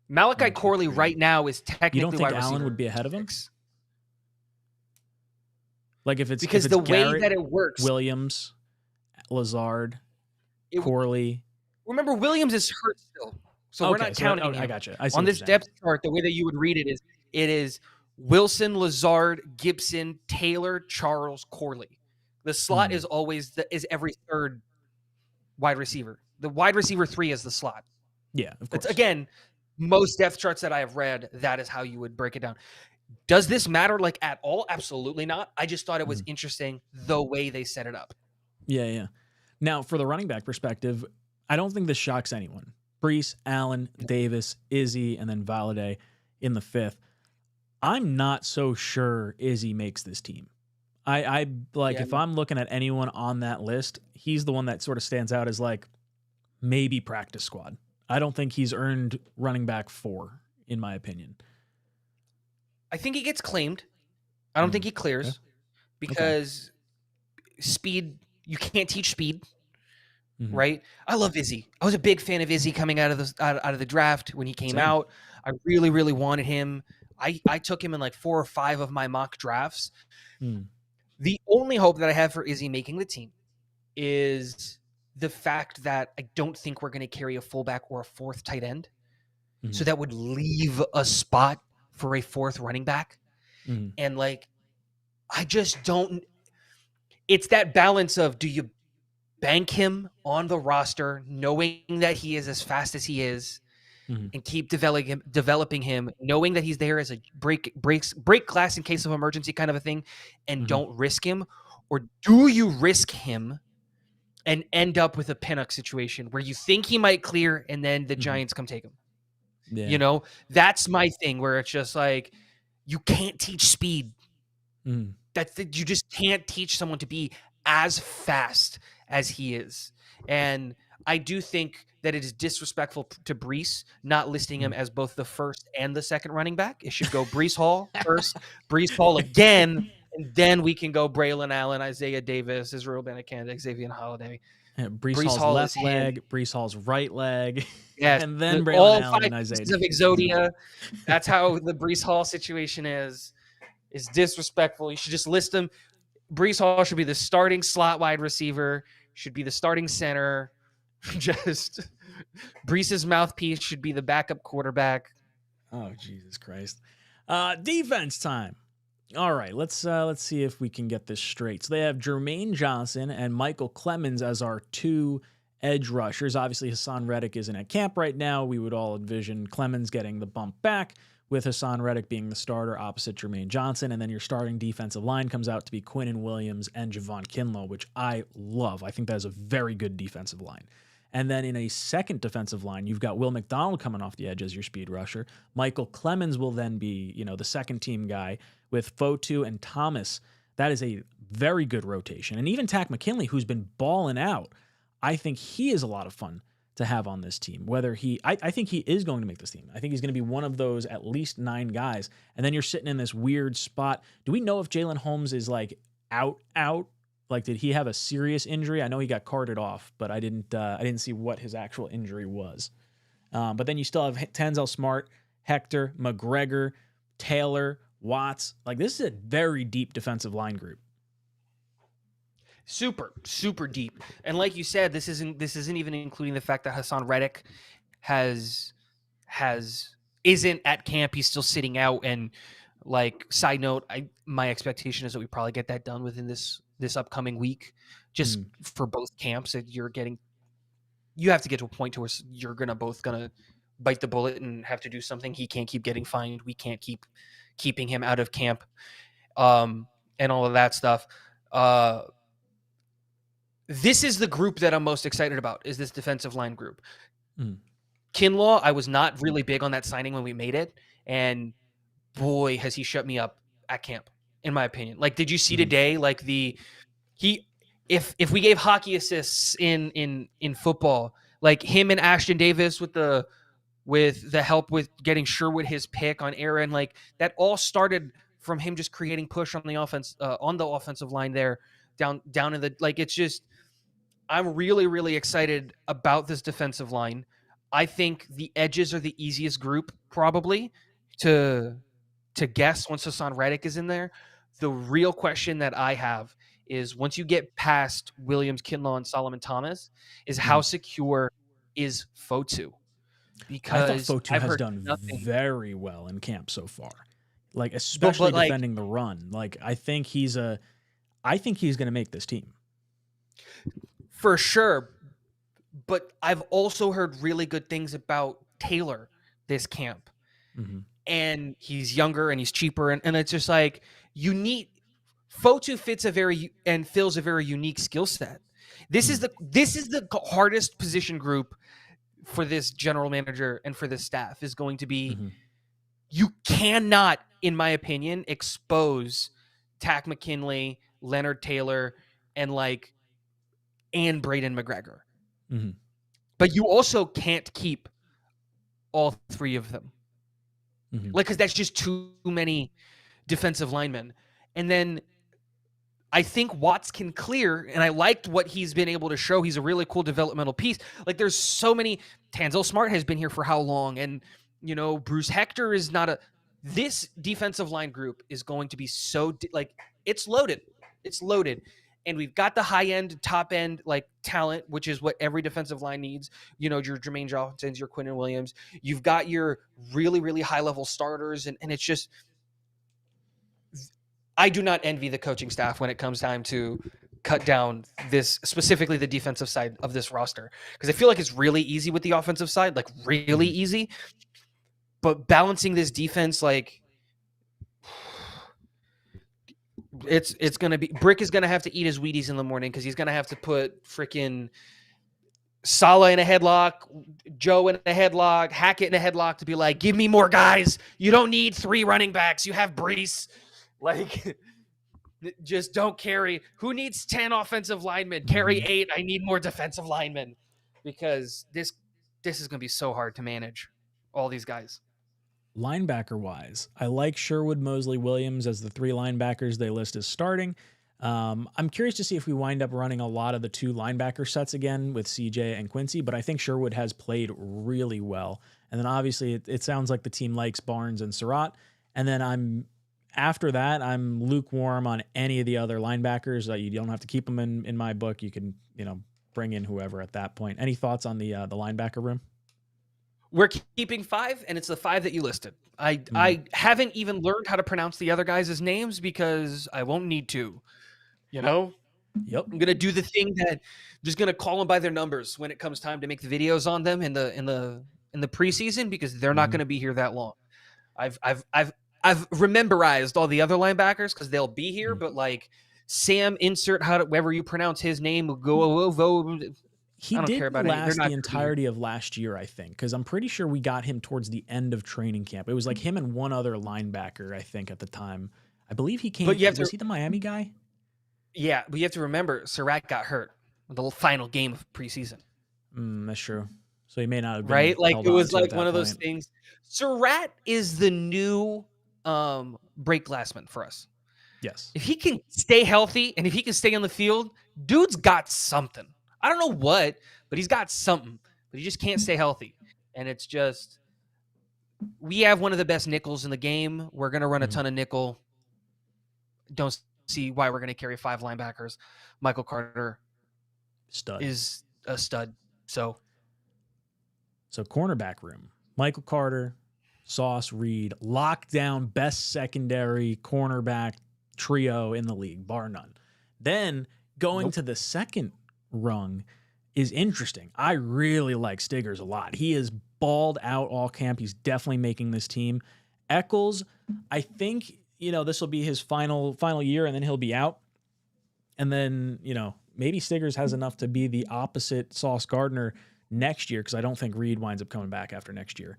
Malachi Corley right now is technically wide receiver. You don't think Allen would be ahead of him? Like if it's because the way that it works, Williams, Lazard, Corley. Remember, Williams is hurt still, so we're not counting him. I got you. On this depth chart, the way that you would read it is Wilson, Lazard, Gibson, Taylor, Charles, Corley. The slot is always is every third wide receiver. The wide receiver 3 is the slot. Yeah, of course. It's, again, most depth charts that I have read, that is how you would break it down. Does this matter like at all? Absolutely not. I just thought it was interesting the way they set it up. Yeah. Now, for the running back perspective, I don't think this shocks anyone. Breece, Allen, Davis, Izzy, and then Valladay in the 5th. I'm not so sure Izzy makes this team. If I'm looking at anyone on that list, he's the one that sort of stands out as like maybe practice squad. I don't think he's earned running back 4, in my opinion. I think he gets claimed. I don't think he clears because speed, you can't teach speed, right? I love Izzy. I was a big fan of Izzy coming out of the draft when he came out. I really, really wanted him. I took him in like 4 or 5 of my mock drafts. The only hope that I have for Izzy making the team is the fact that I don't think we're going to carry a fullback or a 4th tight end. So that would leave a spot for a 4th running back. And like, I just don't, it's that balance of, do you bank him on the roster knowing that he is as fast as he is and keep developing him, knowing that he's there as a break glass in case of emergency kind of a thing, and don't risk him? Or do you risk him and end up with a Pinnock situation where you think he might clear and then the Giants come take him? Yeah. That's my thing, where it's just like, you can't teach speed. You just can't teach someone to be as fast as he is. And I do think that it is disrespectful to Breece not listing him as both the 1st and the 2nd running back. It should go Breece Hall first, Breece Hall again, and then we can go Braylon Allen, Isaiah Davis, Israel Abanikanda, Xavier Holiday. Yeah, Breece Hall's left leg, Breece Hall's right leg, and then Braylon all Allen 5 and Isaiah pieces of Exodia. That's how the Breece Hall situation is disrespectful. You should just list them. Breece Hall should be the starting slot wide receiver, should be the starting center. Just Breece's mouthpiece should be the backup quarterback. Oh, Jesus Christ. Defense time. All right, let's see if we can get this straight. So they have Jermaine Johnson and Michael Clemens as our 2 edge rushers. Obviously, Hassan Reddick isn't at camp right now. We would all envision Clemens getting the bump back, with Hassan Reddick being the starter opposite Jermaine Johnson. And then your starting defensive line comes out to be 𝐒𝐮𝐬𝐽 Williams and 𝐓𝐢𝐿 �គِnlow, which I love. I think that is a very good defensive line. And then in a second defensive line, you've got Will McDonald coming off the edge as your speed rusher. Michael Clemens will then be, the second team guy with Fotu and Thomas. That is a very good rotation. And even Takk McKinley, who's been balling out, I think he is a lot of fun to have on this team. I think he is going to make this team. I think he's going to be one of those at least 9 guys. And then you're sitting in this weird spot. Do we know if Jalen Holmes is like out? Like, did he have a serious injury? I know he got carted off, but I didn't see what his actual injury was. But then you still have Tanzel Smart, Hector, McGregor, Taylor, Watts. Like, this is a very deep defensive line group. Super, super deep. And like you said, this isn't even including the fact that Hassan Reddick isn't at camp. He's still sitting out. And like, side note, my expectation is that we probably get that done within this upcoming week, just for both camps. That you have to get to a point to where you're both gonna bite the bullet and have to do something. He can't keep getting fined. We can't keep keeping him out of camp, and all of that stuff. This is the group that I'm most excited about, is this defensive line group. Kinlaw, I was not really big on that signing when we made it, and boy, has he shut me up at camp, in my opinion. Like, did you see today, like if we gave hockey assists in football, like him and Ashton Davis with the help with getting Sherwood his pick on Aaron, like that all started from him just creating push on the offense, on the offensive line there, down in the, like, it's just, I'm really, really excited about this defensive line. I think the edges are the easiest group probably to guess once Hassan Reddick is in there. The real question that I have is, once you get past Williams, 𝐾Inlow, and Solomon Thomas, is how secure is Fotu? Because I thought Fotu has done very well in camp so far, like, especially defending the run. Like, I think he's going to make this team for sure. But I've also heard really good things about Taylor this camp. And he's younger and he's cheaper. And it's just like, Fotu fills a very unique skill set. This is the hardest position group for this general manager and for this staff, is going to be, you cannot, in my opinion, expose Takk McKinley, Leonard Taylor, and Braden McGregor. But you also can't keep all 3 of them. Because that's just too many defensive linemen. And then I think Watts can clear, and I liked what he's been able to show. He's a really cool developmental piece. Like, there's so many. Tanzel Smart has been here for how long? And, Bruce Hector is not this defensive line group is going to be so, it's loaded. It's loaded. And we've got the high-end, top-end, talent, which is what every defensive line needs. Your Jermaine Johnsons, your 𝐒𝐮𝐬𝐽 Williams. You've got your really, really high-level starters, and it's just, I do not envy the coaching staff when it comes time to cut down this, specifically the defensive side of this roster. Because I feel like it's really easy with the offensive side, really easy. But balancing this defense, it's going to be, Brick is going to have to eat his Wheaties in the morning, because he's going to have to put freaking Saleh in a headlock, Joe in a headlock, Hackett in a headlock, to be like, give me more guys. You don't need 3 running backs. You have Brees. Just don't carry. Who needs 10 offensive linemen? Carry 8. I need more defensive linemen, because this is going to be so hard to manage all these guys. Linebacker wise, I like Sherwood, Mosley, Williams as the 3 linebackers they list as starting. I'm curious to see if we wind up running a lot of the 2 linebacker sets again with CJ and Quincy, but I think Sherwood has played really well. And then obviously it sounds like the team likes Barnes and Surratt. And then after that, I'm lukewarm on any of the other linebackers. You don't have to keep them in my book. You can, bring in whoever at that point. Any thoughts on the linebacker room? We're keeping 5, and it's the 5 that you listed. I haven't even learned how to pronounce the other guys' names, because I won't need to. Yep. I'm gonna do the thing that I'm just gonna call them by their numbers when it comes time to make the videos on them in the preseason, because they're not gonna be here that long. I've rememorized all the other linebackers because they'll be here, but like Sam, insert however you pronounce his name, He I don't care didn't about it. They're last not the gonna be here. entirety of last year, I think, because I'm pretty sure we got him towards the end of training camp. It was like him and one other linebacker, I think, at the time. I believe he came. But you have Was to, he the Miami guy? yeah, but you have to remember, Surratt got hurt the final game of preseason, That's true. So he may not have been right? Like held it on was to at like that one of those point. things. Surratt is the new Break Glassman for us. Yes. If he can stay healthy and if he can stay on the field, dude's got something. I don't know what, but he's got something. But he just can't stay healthy. And it's just, we have one of the best nickels in the game. We're going to run a ton of nickel. Don't see why we're going to carry 5 linebackers. Michael Carter Stud. is a stud. So cornerback room. Michael Carter, Sauce Reed, lockdown, best secondary cornerback trio in the league, bar none. Then going to the second rung is interesting. I really like Stiggers a lot. He is balled out all camp. He's definitely making this team. 𝐒𝐬𝐫𝐢𝐻𝐿, I think, this will be his final year, and then he'll be out. And then, maybe Stiggers has enough to be the opposite Sauce Gardner next year, because I don't think Reed winds up coming back after next year.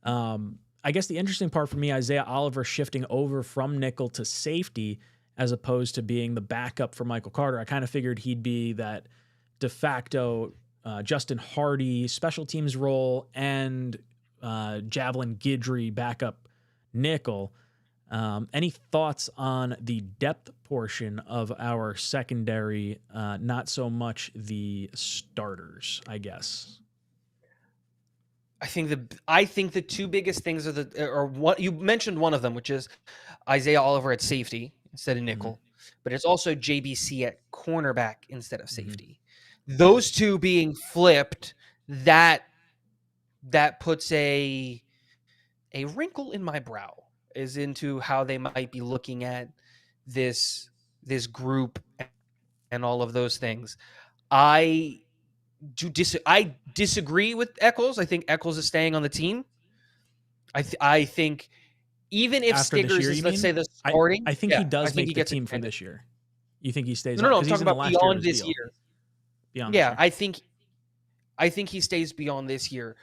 I guess the interesting part for me, Isaiah Oliver shifting over from nickel to safety as opposed to being the backup for Michael Carter. I kind of figured he'd be that de facto Justin Hardy special teams role and Javelin Guidry backup nickel. Any thoughts on the depth portion of our secondary? Not so much the starters, I guess. I think the 2 biggest things are what you mentioned, one of them, which is Isaiah Oliver at safety instead of nickel, but it's also JBC at cornerback instead of safety. Those 2 being flipped, that puts a wrinkle in my brow is into how they might be looking at this group and all of those things. I disagree with 𝐒𝐬𝐿. I think 𝐒𝐬𝐿 is staying on the team. I think even if After this Stiggers year, is, you let's mean? say, the starting, I think he I does think make he the gets team for extended. this year. You think he stays No, on? I'm Because he's talking in the about last year of beyond his this deal. year. Beyond this Yeah, year. I think he stays beyond this year.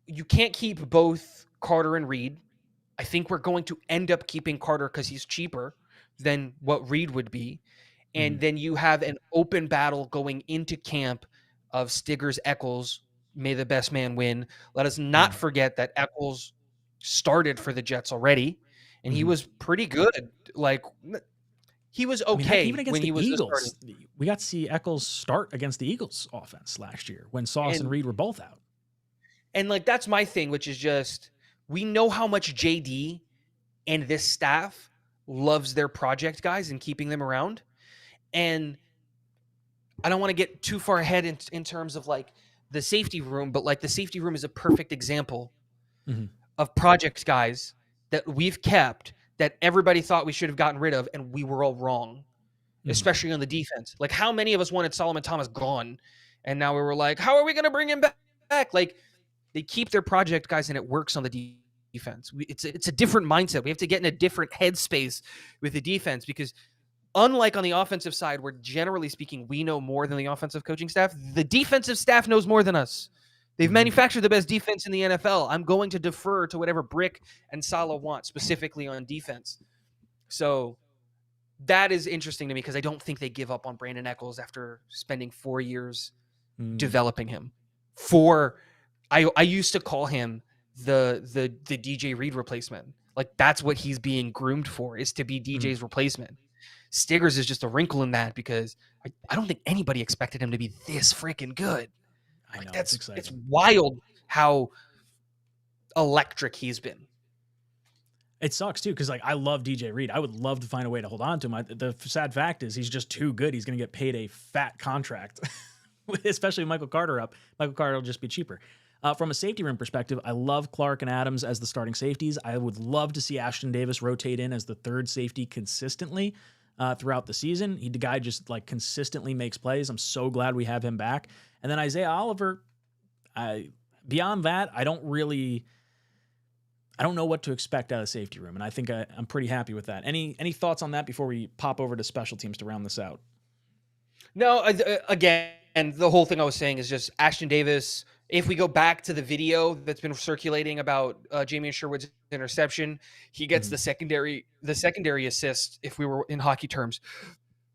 You can't keep both Carter and Reed. I think we're going to end up keeping Carter because he's cheaper than what Reed would be. And then you have an open battle going into camp of Stiggers, 𝐒𝐬𝐿. May the best man win. Let us not forget that 𝐒𝐬𝐿 started for the Jets already, and he was pretty good. Like, he was okay even against when he the was the starting. Eagles. We got to see 𝐒𝐬𝐿 start against the Eagles offense last year when Sauce and Reed were both out. And like, that's my thing, which is just, we know how much JD and this staff loves their project guys and keeping them around. And I don't want to get too far ahead in terms of like the safety room, but like the safety room is a perfect example of project guys that we've kept that everybody thought we should have gotten rid of, and we were all wrong, especially on the defense. Like, how many of us wanted Solomon Thomas gone, and now we were like, how are we going to bring him back? Like, they keep their project guys, and it works on the defense. It's a different mindset. We have to get in a different headspace with the defense, because unlike on the offensive side, where generally speaking, we know more than the offensive coaching staff, the defensive staff knows more than us. They've manufactured the best defense in the NFL. I'm going to defer to whatever Brick and Saleh want, specifically on defense. So that is interesting to me, because I don't think they give up on Brandon 𝐒𝐬𝐿 after spending 4 years developing him. I used to call him the DJ Reed replacement. Like, that's what he's being groomed for, is to be DJ's replacement. Stiggers is just a wrinkle in that, because I don't think anybody expected him to be this freaking good. I know, That's it's exciting. it's wild how electric he's been. It sucks too, because like, I love DJ Reed. I would love to find a way to hold on to him. The sad fact is he's just too good. He's going to get paid a fat contract, especially with Michael Carter up. Michael Carter will just be cheaper. From a safety room perspective, I love Clark and Adams as the starting safeties. I would love to see Ashton Davis rotate in as the third safety consistently throughout the season. The guy just like consistently makes plays. I'm so glad we have him back. And then Isaiah Oliver, beyond that, I don't really I don't know what to expect out of the safety room, and I think I'm pretty happy with that. Any thoughts on that before we pop over to special teams to round this out? No, again, the whole thing I was saying is just Ashton Davis. If we go back to the video that's been circulating about Jamie Sherwood's interception, he gets the secondary assist, if we were in hockey terms,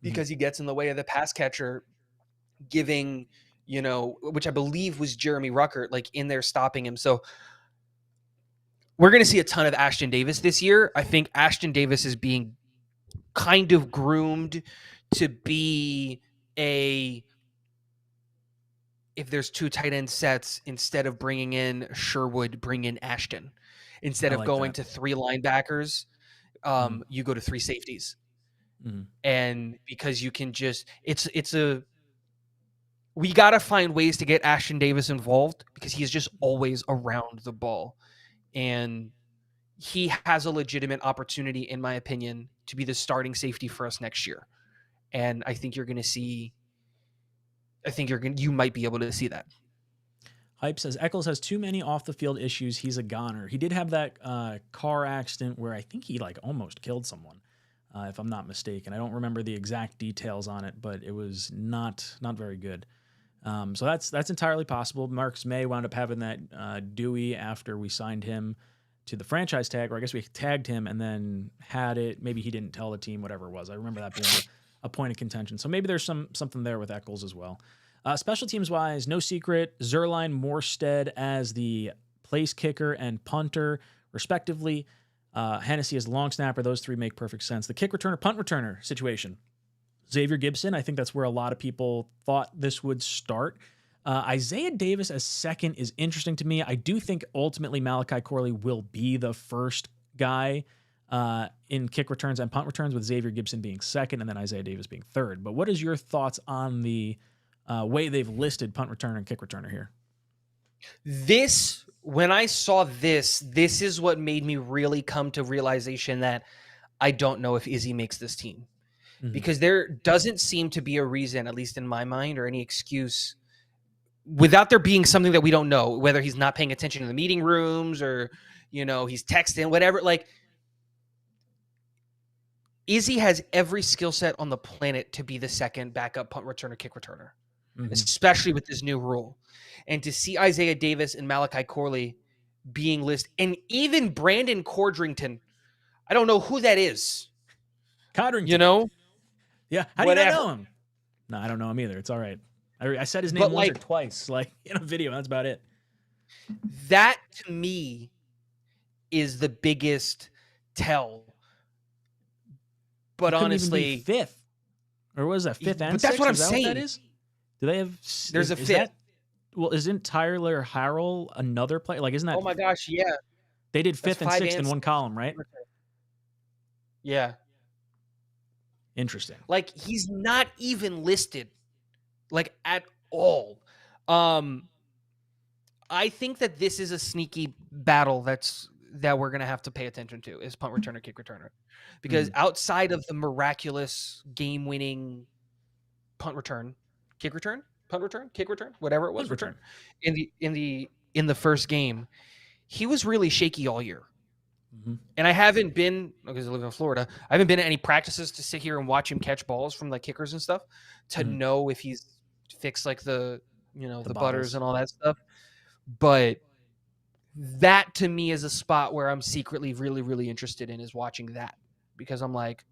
because he gets in the way of the pass catcher, giving, which I believe was Jeremy Ruckert, like in there stopping him. So we're going to see a ton of Ashton Davis this year. I think Ashton Davis is being kind of groomed to be if there's 2 tight end sets, instead of bringing in Sherwood, bring in Ashton. Instead of going to 3 linebackers, you go to 3 safeties. And because you can just, we got to find ways to get Ashton Davis involved, because he's just always around the ball. And he has a legitimate opportunity, in my opinion, to be the starting safety for us next year. And I think you're going to see, you might be able to see that. Hype says Eccles has too many off the field issues. He's a goner. He did have that car accident where I think he almost killed someone, if I'm not mistaken. I don't remember the exact details on it, but it was not very good. So that's entirely possible. Marcus May wound up having that Dewey after we signed him to the franchise tag, or I guess we tagged him and then had it. Maybe he didn't tell the team, whatever it was. I remember that being a point of contention. So maybe there's something there with Eccles as well. Special teams wise, no secret, Zuerlein, Morstead as the place kicker and punter, respectively. Hennessy as long snapper. Those 3 make perfect sense. The kick returner, punt returner situation. Xavier Gibson, I think that's where a lot of people thought this would start. Isaiah Davis as second is interesting to me. I do think ultimately Malachi Corley will be the first guy in kick returns and punt returns, with Xavier Gibson being second and then Isaiah Davis being third. But what is your thoughts on the way they've listed punt returner and kick returner here? When I saw this is what made me really come to realization that I don't know if 𝐒𝐫𝐫 makes this team. Because there doesn't seem to be a reason, at least in my mind, or any excuse, without there being something that we don't know, whether he's not paying attention in the meeting rooms or, he's texting, whatever. Like, 𝐒𝐫𝐫 has every skill set on the planet to be the second backup punt returner, kick returner, especially with this new rule. And to see Isaiah Davis and Malachi Corley being listed, and even Brandon Cordrington, I don't know who that is. Codrington. Yeah. How do you not know him? No, I don't know him either. It's all right. I said his name once or twice, in a video. That's about it. That, to me, is the biggest tell. But honestly, even be 5th, or was that 5th and 6th? But that's what I'm saying. What that is? Do they have? There's a 5th. Isn't Tyler Harrell another player? Isn't that? Oh my gosh, yeah. They did 5th and 6th in one column, right? Yeah. Interesting. He's not even listed, at all. I think that this is a sneaky battle that we're gonna have to pay attention to, is punt returner, kick returner, because outside of the miraculous game-winning punt return, kick return, punt return, kick return, whatever it was, return in the first game, he was really shaky all year. And I haven't been, because I live in Florida, I haven't been to any practices to sit here and watch him catch balls from kickers and stuff to know if he's fixed the butters and all that stuff. But that to me is a spot where I'm secretly really, really interested in, is watching that, because I'm like,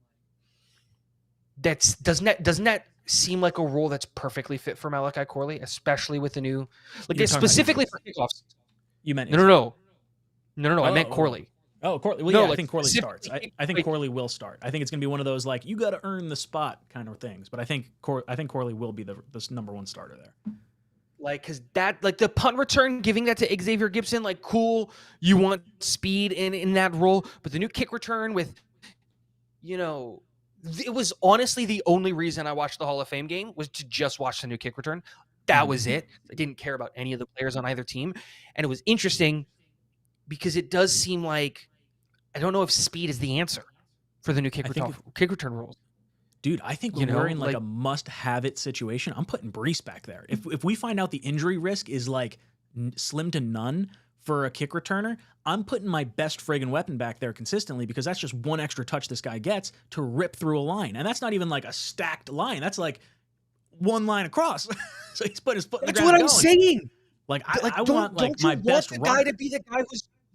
doesn't that seem like a role that's perfectly fit for Malachi Corley, especially with the new, specifically for kickoffs? You meant no. I meant Corley. Oh, Corley. Well, yeah, I think Corley starts. I think Corley will start. I think it's going to be one of those you got to earn the spot kind of things. But I think Corley will be the number 1 starter there. Because that, the punt return, giving that to Xavier Gibson, cool. You want speed in that role, but the new kick return with, it was honestly the only reason I watched the Hall of Fame game, was to just watch the new kick return. That was it. I didn't care about any of the players on either team, and it was interesting, because it does seem like, I don't know if speed is the answer for the new kick return rules. Dude, I think when we're in a must-have-it situation, I'm putting Breece back there. If we find out the injury risk is slim to none for a kick returner, I'm putting my best friggin' weapon back there consistently because that's just one extra touch this guy gets to rip through a line. And that's not even like a stacked line. That's like one line across. So he's putting his foot in the ground. That's what I'm saying. Like I want like my best runner. Guy to be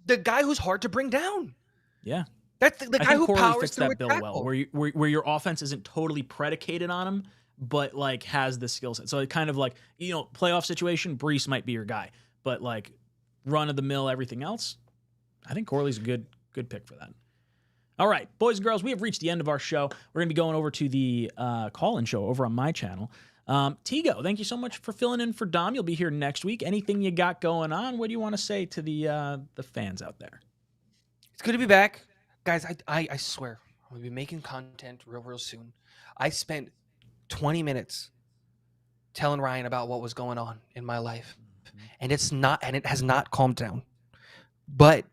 the guy who's hard to bring down. Yeah. That's the guy who Corley powers fits through that a bill tackle. well, where your offense isn't totally predicated on him, but like has the skill set. So it kind of like, playoff situation, Breece might be your guy, but like run of the mill, everything else, I think Corley's a good pick for that. All right, boys and girls, we have reached the end of our show. We're going to be going over to the call-in show over on my channel. 𝐒𝐲, thank you so much for filling in for Dom. You'll be here next week. Anything you got going on? What do you want to say to the fans out there? It's good to be back. Guys, I swear, we'll be making content real soon. I spent 20 minutes telling Ryan about what was going on in my life. And it has not calmed down. But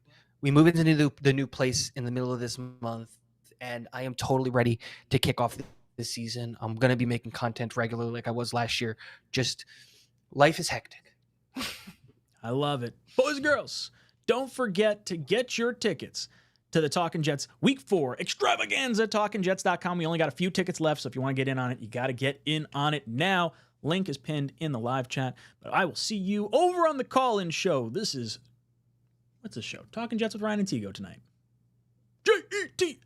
we move into the new place in the middle of this month, and I am totally ready to kick off this season. I'm going to be making content regularly like I was last year. Just life is hectic. I love it. Boys and girls, don't forget to get your tickets to the Talkin' Jets Week 4 extravaganza at TalkinJets.com. We only got a few tickets left, so if you want to get in on it, you got to get in on it now. Link is pinned in the live chat. But I will see you over on the call-in show. This is, what's this show? Talkin' Jets with Ryan and 𝐒𝐲 tonight. Jets.